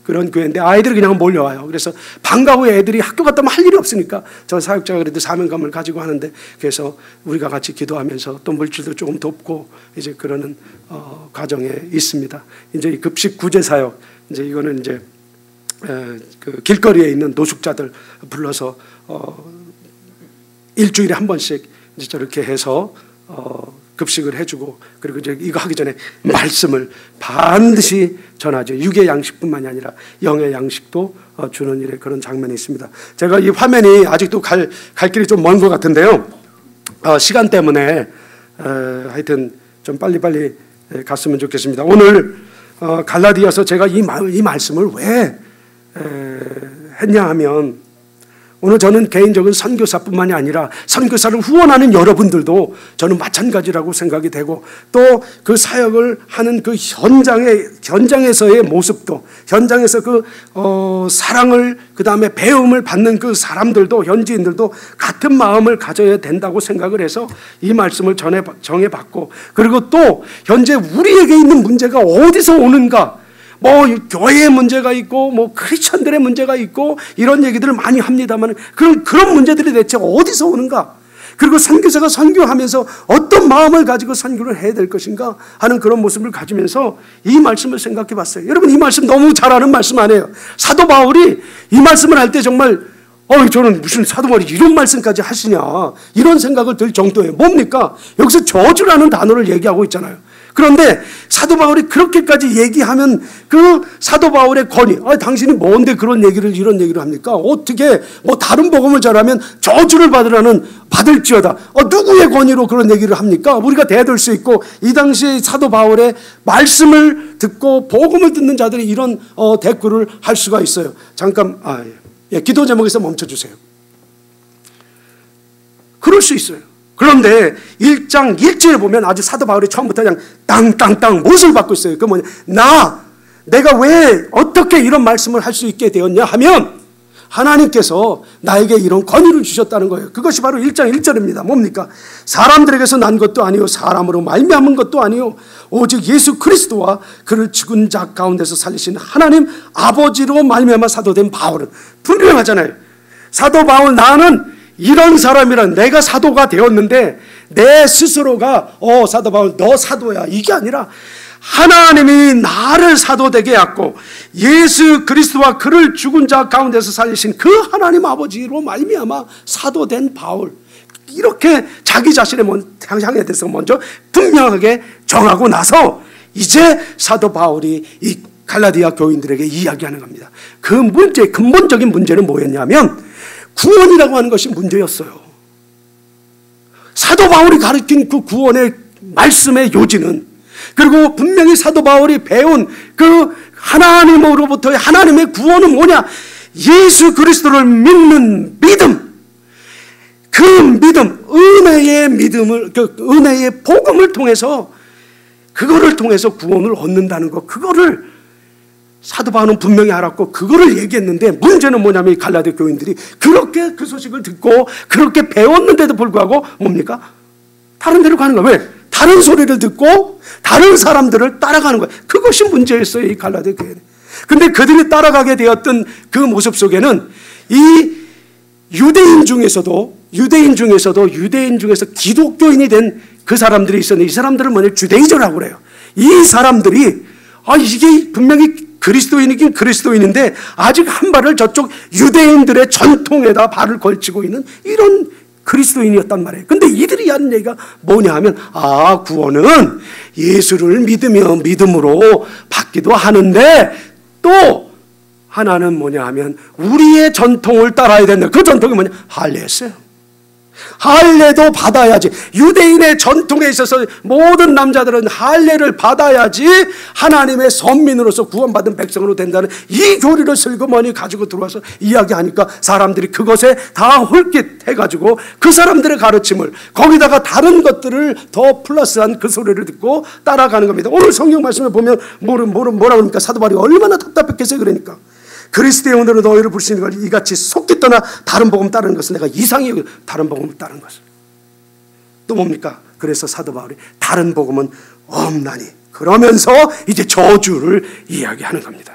그런 교회인데 아이들이 그냥 몰려와요. 그래서 방과 후에 애들이 학교 갔다 오면 할 일이 없으니까 저 사역자가 그래도 사명감을 가지고 하는데 그래서 우리가 같이 기도하면서 또 물질도 조금 돕고 이제 그러는 과정에 있습니다. 이제 이 급식 구제 사역 이제 이거는 이제 그 길거리에 있는 노숙자들 불러서 일주일에 한 번씩 이제 저렇게 해서 급식을 해주고 그리고 이제 이거 하기 전에 말씀을 반드시 전하죠. 육의 양식뿐만이 아니라 영의 양식도 주는 일에 그런 장면이 있습니다. 제가 이 화면이 아직도 갈 길이 좀 먼 것 같은데요. 시간 때문에 하여튼 좀 빨리빨리 갔으면 좋겠습니다. 오늘 갈라디아서 제가 이 말씀을 왜 했냐 하면 오늘 저는 개인적인 선교사뿐만이 아니라 선교사를 후원하는 여러분들도 저는 마찬가지라고 생각이 되고 또 그 사역을 하는 그 현장에서의 모습도 현장에서 그 사랑을 그 다음에 배움을 받는 그 사람들도 현지인들도 같은 마음을 가져야 된다고 생각을 해서 이 말씀을 정해봤고 그리고 또 현재 우리에게 있는 문제가 어디서 오는가 뭐 교회의 문제가 있고 뭐 크리스천들의 문제가 있고 이런 얘기들을 많이 합니다만 그런 문제들이 대체 어디서 오는가 그리고 선교사가 선교하면서 어떤 마음을 가지고 선교를 해야 될 것인가 하는 그런 모습을 가지면서 이 말씀을 생각해 봤어요. 여러분 이 말씀 너무 잘 아는 말씀 아니에요. 사도 바울이 이 말씀을 할 때 정말 저는 무슨 사도 바울이 이런 말씀까지 하시냐 이런 생각을 들 정도예요. 뭡니까? 여기서 저주라는 단어를 얘기하고 있잖아요. 그런데 사도 바울이 그렇게까지 얘기하면 그 사도 바울의 권위 당신이 뭔데 이런 얘기를 합니까? 어떻게 뭐 다른 복음을 전하면 저주를 받을지어다 누구의 권위로 그런 얘기를 합니까? 우리가 대들 수 있고 이 당시에 사도 바울의 말씀을 듣고 복음을 듣는 자들이 이런 대꾸를 할 수가 있어요. 잠깐 기도 제목에서 멈춰주세요. 그럴 수 있어요. 그런데 1장 1절에 보면 아주 사도 바울이 처음부터 그냥 땅땅땅 못을 받고 있어요. 그 내가 왜 어떻게 이런 말씀을 할 수 있게 되었냐 하면 하나님께서 나에게 이런 권위를 주셨다는 거예요. 그것이 바로 1장 1절입니다. 뭡니까? 사람들에게서 난 것도 아니요 사람으로 말미암은 것도 아니요 오직 예수 그리스도와 그를 죽은 자 가운데서 살리신 하나님 아버지로 말미암아 사도된 바울은 분명하잖아요. 사도 바울 나는 이런 사람이란 내가 사도가 되었는데 내 스스로가 사도 바울 너 사도야 이게 아니라 하나님이 나를 사도되게 하고 예수 그리스도와 그를 죽은 자 가운데서 살리신 그 하나님 아버지로 말미암아 사도된 바울, 이렇게 자기 자신의 향에 대해서 먼저 분명하게 정하고 나서 이제 사도 바울이 이 갈라디아 교인들에게 이야기하는 겁니다. 그 문제, 근본적인 문제는 뭐였냐면 구원이라고 하는 것이 문제였어요. 사도 바울이 가르친 그 구원의 말씀의 요지는, 그리고 분명히 사도 바울이 배운 그 하나님으로부터의 하나님의 구원은 뭐냐? 예수 그리스도를 믿는 믿음, 그 믿음, 은혜의 믿음을, 그 은혜의 복음을 통해서, 그거를 통해서 구원을 얻는다는 것, 그거를 사도 바울은 분명히 알았고 그거를 얘기했는데, 문제는 뭐냐면 이 갈라디아 교인들이 그렇게 그 소식을 듣고 그렇게 배웠는데도 불구하고 뭡니까? 다른 데로 가는 거야. 왜? 다른 소리를 듣고 다른 사람들을 따라가는 거야. 그것이 문제였어요, 이 갈라디아 교회는. 근데 그들이 따라가게 되었던 그 모습 속에는 이 유대인 중에서 기독교인이 된 그 사람들이 있었는데, 이 사람들은 뭐냐? 주데이저라고 그래요. 이 사람들이 이게 분명히 그리스도인이긴 그리스도인인데 아직 한 발을 저쪽 유대인들의 전통에다 발을 걸치고 있는 이런 그리스도인이었단 말이에요. 근데 이들이 하는 얘기가 뭐냐 하면, 구원은 예수를 믿으며 믿음으로 받기도 하는데 또 하나는 뭐냐 하면 우리의 전통을 따라야 된다. 그 전통이 뭐냐? 할례였어요. 할례도 받아야지. 유대인의 전통에 있어서 모든 남자들은 할례를 받아야지 하나님의 선민으로서 구원받은 백성으로 된다는 이 교리를 슬그머니 가지고 들어와서 이야기하니까 사람들이 그것에 다 홀깃해가지고 그 사람들의 가르침을, 거기다가 다른 것들을 더 플러스한 그 소리를 듣고 따라가는 겁니다. 오늘 성경 말씀을 보면 뭐라 그럽니까? 사도 바울이 얼마나 답답했겠어요. 그러니까 그리스도의 영으로 너희를 부르시는 걸 이같이 속기 떠나 다른 복음 따르는 것은 내가 이상히 여기고, 다른 복음을 따르는 것은 또 뭡니까? 그래서 사도 바울이 다른 복음은 없나니, 그러면서 이제 저주를 이야기하는 겁니다.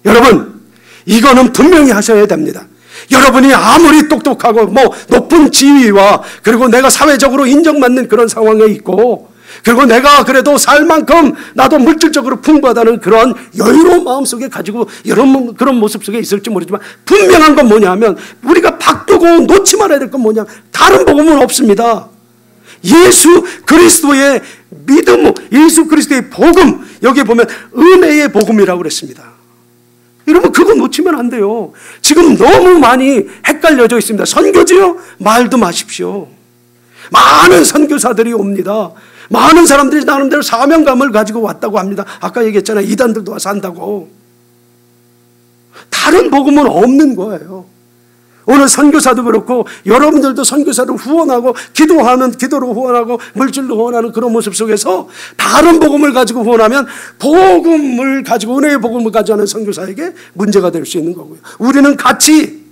여러분, 이거는 분명히 하셔야 됩니다. 여러분이 아무리 똑똑하고 높은 지위와, 그리고 내가 사회적으로 인정받는 그런 상황에 있고, 그리고 내가 그래도 살 만큼 나도 물질적으로 풍부하다는 그런 여유로운 마음속에 가지고 그런 모습 속에 있을지 모르지만, 분명한 건 뭐냐 하면 우리가 바꾸고 놓지 말아야 될 건 뭐냐 하면 다른 복음은 없습니다. 예수 그리스도의 믿음, 예수 그리스도의 복음, 여기에 보면 은혜의 복음이라고 그랬습니다. 여러분, 그거 놓치면 안 돼요. 지금 너무 많이 헷갈려져 있습니다. 선교지요? 말도 마십시오. 많은 선교사들이 옵니다. 많은 사람들이 나름대로 사명감을 가지고 왔다고 합니다. 아까 얘기했잖아요. 이단들도 와서 한다고. 다른 복음은 없는 거예요. 오늘 선교사도 그렇고 여러분들도 선교사를 후원하고 기도하면 기도로 후원하고 물질로 후원하는 그런 모습 속에서 다른 복음을 가지고 후원하면 복음을 가지고, 은혜의 복음을 가지고 하는 선교사에게 문제가 될 수 있는 거고요. 우리는 같이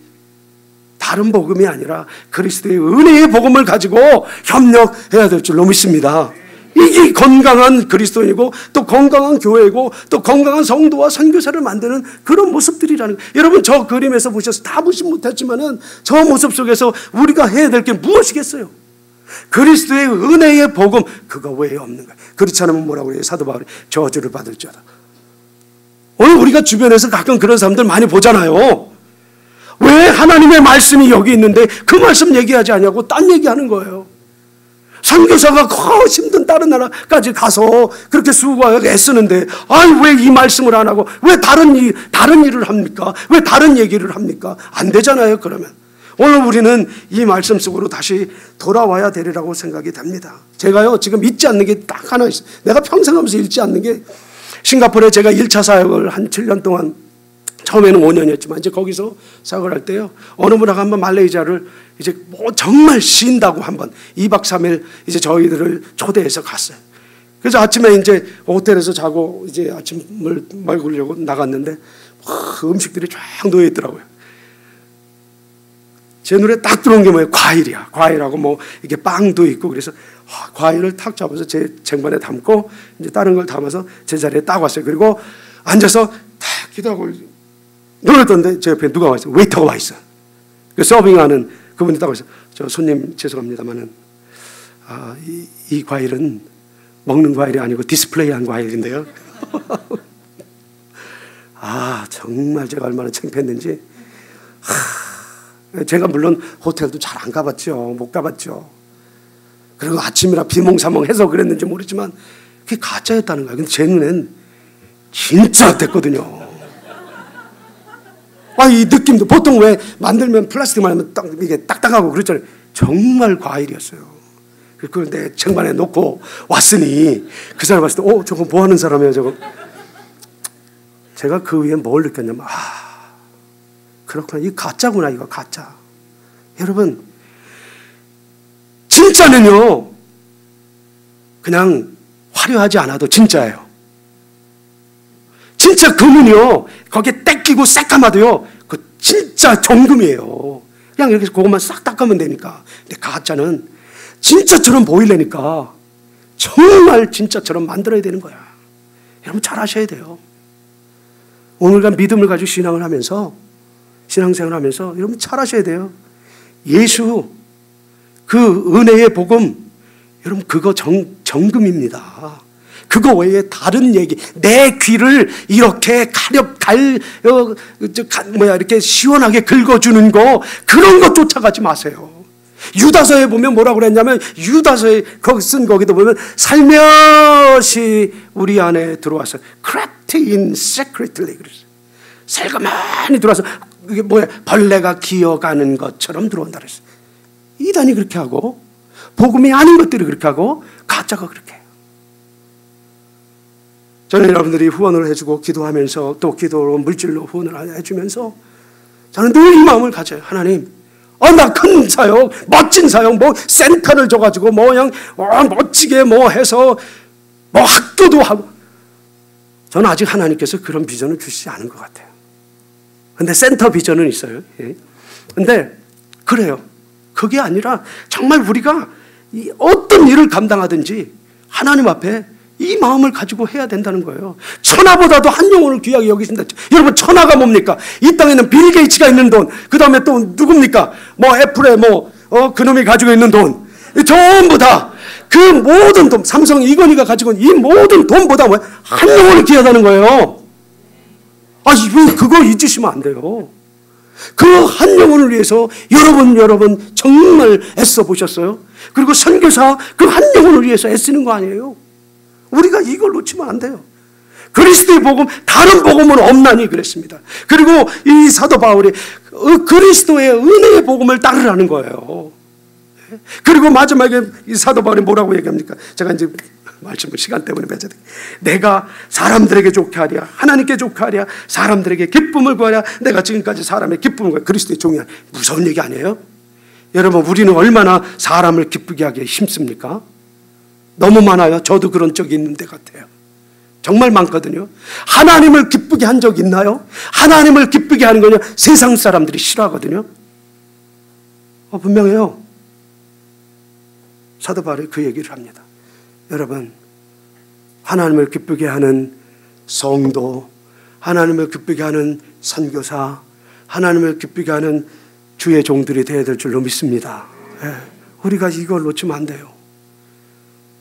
다른 복음이 아니라 그리스도의 은혜의 복음을 가지고 협력해야 될 줄로 믿습니다. 이게 건강한 그리스도인이고 또 건강한 교회이고 또 건강한 성도와 선교사를 만드는 그런 모습들이라는 거예요. 여러분, 저 그림에서 보셔서 다 보지 못했지만은 저 모습 속에서 우리가 해야 될 게 무엇이겠어요? 그리스도의 은혜의 복음, 그거 외에 없는 거예요. 그렇지 않으면 뭐라고 해요? 사도 바울이 저주를 받을 자다. 오늘 우리가 주변에서 가끔 그런 사람들 많이 보잖아요. 왜 하나님의 말씀이 여기 있는데 그 말씀 얘기하지 않냐고 딴 얘기하는 거예요. 선교사가 힘든 다른 나라까지 가서 그렇게 수고하고 애쓰는데, 왜 이 말씀을 안 하고 왜 다른 일을 합니까? 왜 다른 얘기를 합니까? 안 되잖아요. 그러면 오늘 우리는 이 말씀 속으로 다시 돌아와야 되리라고 생각이 됩니다. 제가요, 지금 잊지 않는 게 딱 하나 있어요. 내가 평생 하면서 잊지 않는 게, 싱가포르에 제가 1차 사역을 한 7년 동안, 처음에는 5년이었지만 이제 거기서 사역을 할 때요, 어느 분하고 한번 말레이시아를 이제 정말 쉰다고 한번 2박 3일 이제 저희들을 초대해서 갔어요. 그래서 아침에 이제 호텔에서 자고 이제 아침을 먹으려고 나갔는데 음식들이 쫙 놓여 있더라고요. 제 눈에 딱 들어온 게 뭐예요? 과일이야. 과일하고 이게 빵도 있고, 그래서 과일을 탁 잡아서 제 쟁반에 담고 이제 다른 걸 담아서 제 자리에 딱 왔어요. 그리고 앉아서 탁 기도하고 눈을 떴는데 제 옆에 누가 와 있어요? 웨이터가 와 있어요. 그 서빙하는 그분이 딱 와 있어요. 저 손님 죄송합니다만은 이 과일은 먹는 과일이 아니고 디스플레이한 과일인데요. 정말 제가 얼마나 창피했는지. 제가 물론 호텔도 잘 안 가봤죠. 못 가봤죠. 그리고 아침이라 비몽사몽해서 그랬는지 모르지만 그게 가짜였다는 거예요. 근데 제 눈엔 진짜 됐거든요. 이 느낌도 보통 왜 만들면 플라스틱만 하면 이게 딱딱하고 그렇잖아요. 정말 과일이었어요. 그걸 내 쟁반에 놓고 왔으니 그 사람 봤을 때 저거 뭐 하는 사람이야 저거. 제가 그 위에 뭘 느꼈냐면 그렇구나. 이거 가짜구나. 이거 가짜. 여러분 진짜는요 그냥 화려하지 않아도 진짜예요. 진짜 금은요 거기에 떼끼고 새까마도요 그 진짜 정금이에요. 그냥 이렇게 그것만 싹 닦으면 되니까. 근데 가짜는 진짜처럼 보이려니까 정말 진짜처럼 만들어야 되는 거야. 여러분 잘 아셔야 돼요. 오늘과 믿음을 가지고 신앙을 하면서 신앙생활을 하면서 여러분 잘 아셔야 돼요. 예수 그 은혜의 복음 여러분 그거 정금입니다. 그거 외에 다른 얘기 내 귀를 이렇게 이렇게 시원하게 긁어주는 거 그런 거 쫓아가지 마세요. 유다서에 보면 뭐라고 그랬냐면 유다서에 거기 쓴 거기도 보면 살며시 우리 안에 들어와서 crept in secretly 그랬어요. 살가만히 들어와서 이게 벌레가 기어가는 것처럼 들어온다 그랬어요. 이단이 그렇게 하고 복음이 아닌 것들이 그렇게 하고 가짜가 그렇게 해요. 저는 여러분들이 후원을 해주고 기도하면서 또 기도로 물질로 후원을 해주면서 저는 늘 이 마음을 가져요. 하나님 나 큰 사역 멋진 사역 센터를 줘가지고 그냥 멋지게 해서 학교도 하고 저는 아직 하나님께서 그런 비전을 주시지 않은 것 같아요. 근데 센터 비전은 있어요. 근데 그래요. 그게 아니라 정말 우리가 어떤 일을 감당하든지 하나님 앞에 이 마음을 가지고 해야 된다는 거예요. 천하보다도 한 영혼을 귀하게 여기신다. 여러분 천하가 뭡니까? 이 땅에는 빌 게이츠가 있는 돈, 그 다음에 또 누굽니까? 애플에 그놈이 가지고 있는 돈, 전부 다 그 모든 돈, 삼성 이건희가 가지고 있는 이 모든 돈보다 한 영혼을 귀하다는 거예요. 그거 잊으시면 안 돼요. 그 한 영혼을 위해서 여러분 정말 애써 보셨어요? 그리고 선교사 그 한 영혼을 위해서 애쓰는 거 아니에요? 우리가 이걸 놓치면 안 돼요. 그리스도의 복음 다른 복음은 없나니 그랬습니다. 그리고 이 사도 바울이 그리스도의 은혜의 복음을 따르라는 거예요. 그리고 마지막에 이 사도 바울이 뭐라고 얘기합니까? 제가 이제 말씀을 시간 때문에 맺어야 돼. 내가 사람들에게 좋게 하랴 하나님께 좋게 하랴 사람들에게 기쁨을 구하랴 내가 지금까지 사람의 기쁨을 구하랴 그리스도의 종이야. 무서운 얘기 아니에요? 여러분 우리는 얼마나 사람을 기쁘게 하기에 힘씁니까? 너무 많아요. 저도 그런 적이 있는 데 같아요. 정말 많거든요. 하나님을 기쁘게 한 적 있나요? 하나님을 기쁘게 하는 거냐? 세상 사람들이 싫어하거든요. 분명해요. 사도 바울이 그 얘기를 합니다. 여러분 하나님을 기쁘게 하는 성도, 하나님을 기쁘게 하는 선교사, 하나님을 기쁘게 하는 주의 종들이 되어야 될 줄로 믿습니다. 우리가 이걸 놓치면 안 돼요.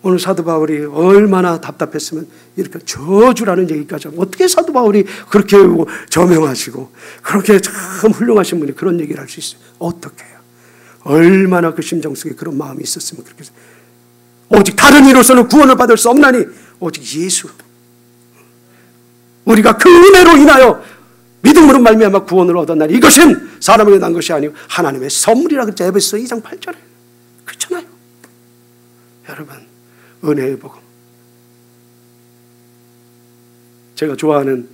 오늘 사도 바울이 얼마나 답답했으면 이렇게 저주라는 얘기까지 하고 어떻게 사도 바울이 그렇게 저명하시고 그렇게 참 훌륭하신 분이 그런 얘기를 할 수 있어요? 어떻게 해요? 얼마나 그 심정 속에 그런 마음이 있었으면 그렇게 오직 다른 이로서는 구원을 받을 수 없나니 오직 예수 우리가 그 은혜로 인하여 믿음으로 말미암아 구원을 얻었나니 이것은 사람에게 난 것이 아니고 하나님의 선물이라 그랬죠. 에베소 2장 8절에 그렇잖아요. 여러분 은혜의 복음. 제가 좋아하는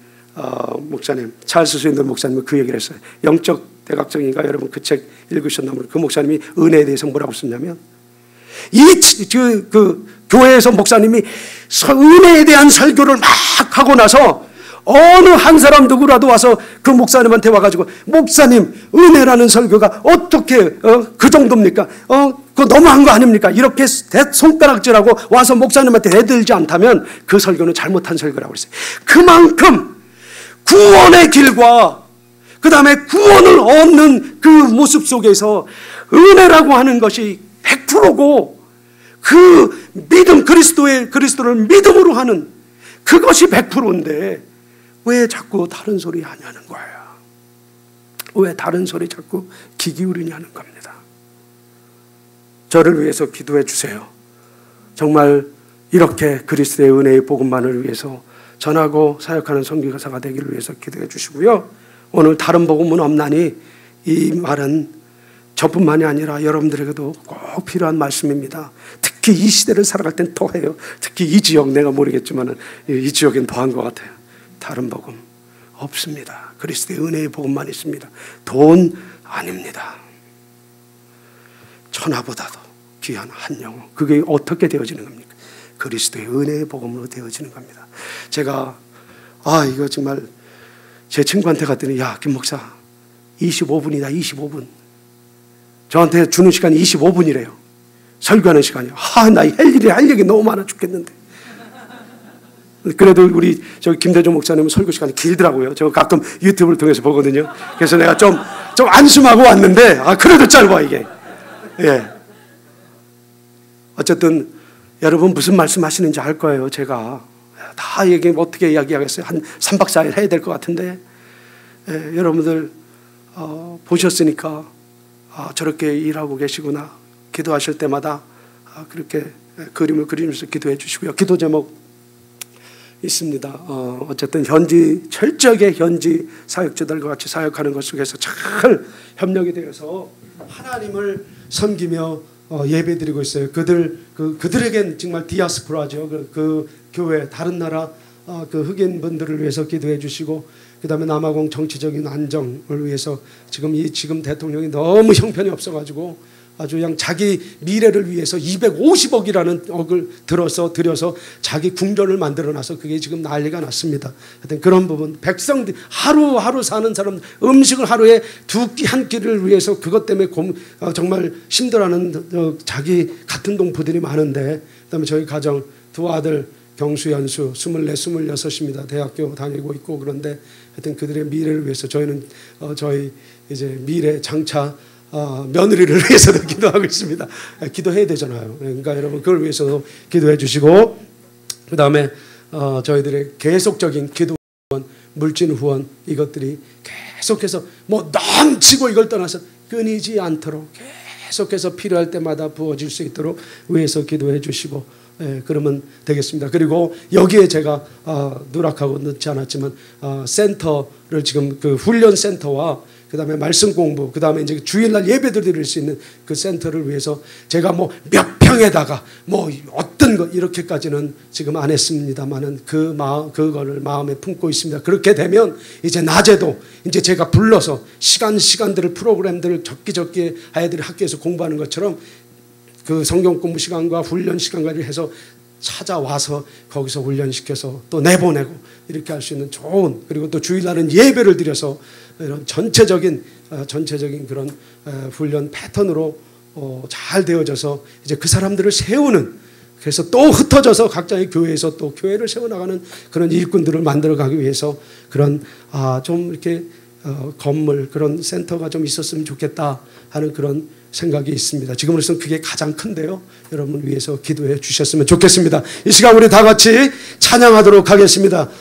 목사님 찰스 스윈던 목사님은 그 얘기를 했어요. 영적 대각정인가 여러분 그 책 읽으셨나요? 그 목사님이 은혜에 대해서 뭐라고 썼냐면 그 교회에서 목사님이 은혜에 대한 설교를 막 하고 나서 어느 한 사람 누구라도 와서 그 목사님한테 와가지고 목사님 은혜라는 설교가 어떻게 그 정도입니까? 그거 너무한 거 아닙니까? 이렇게 손가락질하고 와서 목사님한테 대들지 않다면 그 설교는 잘못한 설교라고 그랬어요. 그만큼 구원의 길과 그 다음에 구원을 얻는 그 모습 속에서 은혜라고 하는 것이 100%고 그 믿음, 그리스도를 믿음으로 하는 그것이 100%인데 왜 자꾸 다른 소리 하냐는 거예요. 왜 다른 소리 자꾸 귀 기울이냐는 겁니다. 저를 위해서 기도해 주세요. 정말 이렇게 그리스도의 은혜의 복음만을 위해서 전하고 사역하는 선교사가 되기를 위해서 기도해 주시고요. 오늘 다른 복음은 없나니 이 말은 저뿐만이 아니라 여러분들에게도 꼭 필요한 말씀입니다. 특히 이 시대를 살아갈 땐 더해요. 특히 이 지역, 내가 모르겠지만 이 지역엔 더한 것 같아요. 다른 복음 없습니다. 그리스도의 은혜의 복음만 있습니다. 돈 아닙니다. 천하보다도 귀한 한 영혼. 그게 어떻게 되어지는 겁니까? 그리스도의 은혜의 복음으로 되어지는 겁니다. 제가 이거 정말 제 친구한테 갔더니 야, 김 목사 25분이다 25분. 저한테 주는 시간이 25분이래요. 설교하는 시간이요. 나 할 얘기 너무 많아 죽겠는데. 그래도 우리 김대중 목사님은 설교 시간이 길더라고요. 저 가끔 유튜브를 통해서 보거든요. 그래서 내가 좀 안심하고 왔는데 그래도 짧아 이게. 예. 어쨌든 여러분 무슨 말씀하시는지 알 거예요. 제가 다 어떻게 이야기하겠어요. 한 3박 4일 해야 될 것 같은데 여러분들 보셨으니까 저렇게 일하고 계시구나. 기도하실 때마다 그렇게 그림을 그리면서 기도해 주시고요. 기도 제목 있습니다. 어쨌든 철저하게 현지 사역자들과 같이 사역하는 것 속에서 잘 협력이 되어서 하나님을 섬기며 예배드리고 있어요. 그들에겐 정말 디아스포라죠. 그 교회 다른 나라 그 흑인분들을 위해서 기도해 주시고, 그 다음에 남아공 정치적인 안정을 위해서 지금 대통령이 너무 형편이 없어가지고 아주 그냥 자기 미래를 위해서 250억이라는 억을 들여서 자기 궁전을 만들어놔서 그게 지금 난리가 났습니다. 하여튼 그런 부분, 백성들 하루하루 사는 사람 음식을 하루에 한 끼를 위해서 그것 때문에 정말 힘들어하는 자기 같은 동포들이 많은데, 그다음에 저희 가정 두 아들 경수, 연수 24, 26입니다. 대학교 다니고 있고. 그런데 하여튼 그들의 미래를 위해서 저희는 저희 이제 미래 장차 며느리를 위해서도 기도하고 있습니다. 기도해야 되잖아요. 그러니까 여러분 그걸 위해서도 기도해 주시고, 그 다음에 저희들의 계속적인 기도 후원, 물질 후원, 이것들이 계속해서 넘치고 이걸 떠나서 끊이지 않도록 계속해서 필요할 때마다 부어질 수 있도록 위해서 기도해 주시고, 그러면 되겠습니다. 그리고 여기에 제가 누락하고 넣지 않았지만 센터를 지금 그 훈련 센터와 그 다음에 말씀 공부, 그 다음에 이제 주일날 예배들 드릴 수 있는 그 센터를 위해서 제가 몇 평에다가 어떤 것 이렇게까지는 지금 안 했습니다만은 그거를 마음에 품고 있습니다. 그렇게 되면 이제 낮에도 이제 제가 불러서 시간들을 프로그램들을 적기 아이들이 학교에서 공부하는 것처럼 그 성경 공부 시간과 훈련 시간까지 해서 찾아와서 거기서 훈련시켜서 또 내보내고 이렇게 할 수 있는 좋은, 그리고 또 주일날은 예배를 드려서 이런 전체적인 그런 훈련 패턴으로 잘 되어져서 이제 그 사람들을 세우는, 그래서 또 흩어져서 각자의 교회에서 또 교회를 세워나가는 그런 일꾼들을 만들어가기 위해서 그런 좀 이렇게 건물, 그런 센터가 좀 있었으면 좋겠다 하는 그런 생각이 있습니다. 지금으로서는 그게 가장 큰데요. 여러분 위해서 기도해 주셨으면 좋겠습니다. 이 시간 우리 다 같이 찬양하도록 하겠습니다.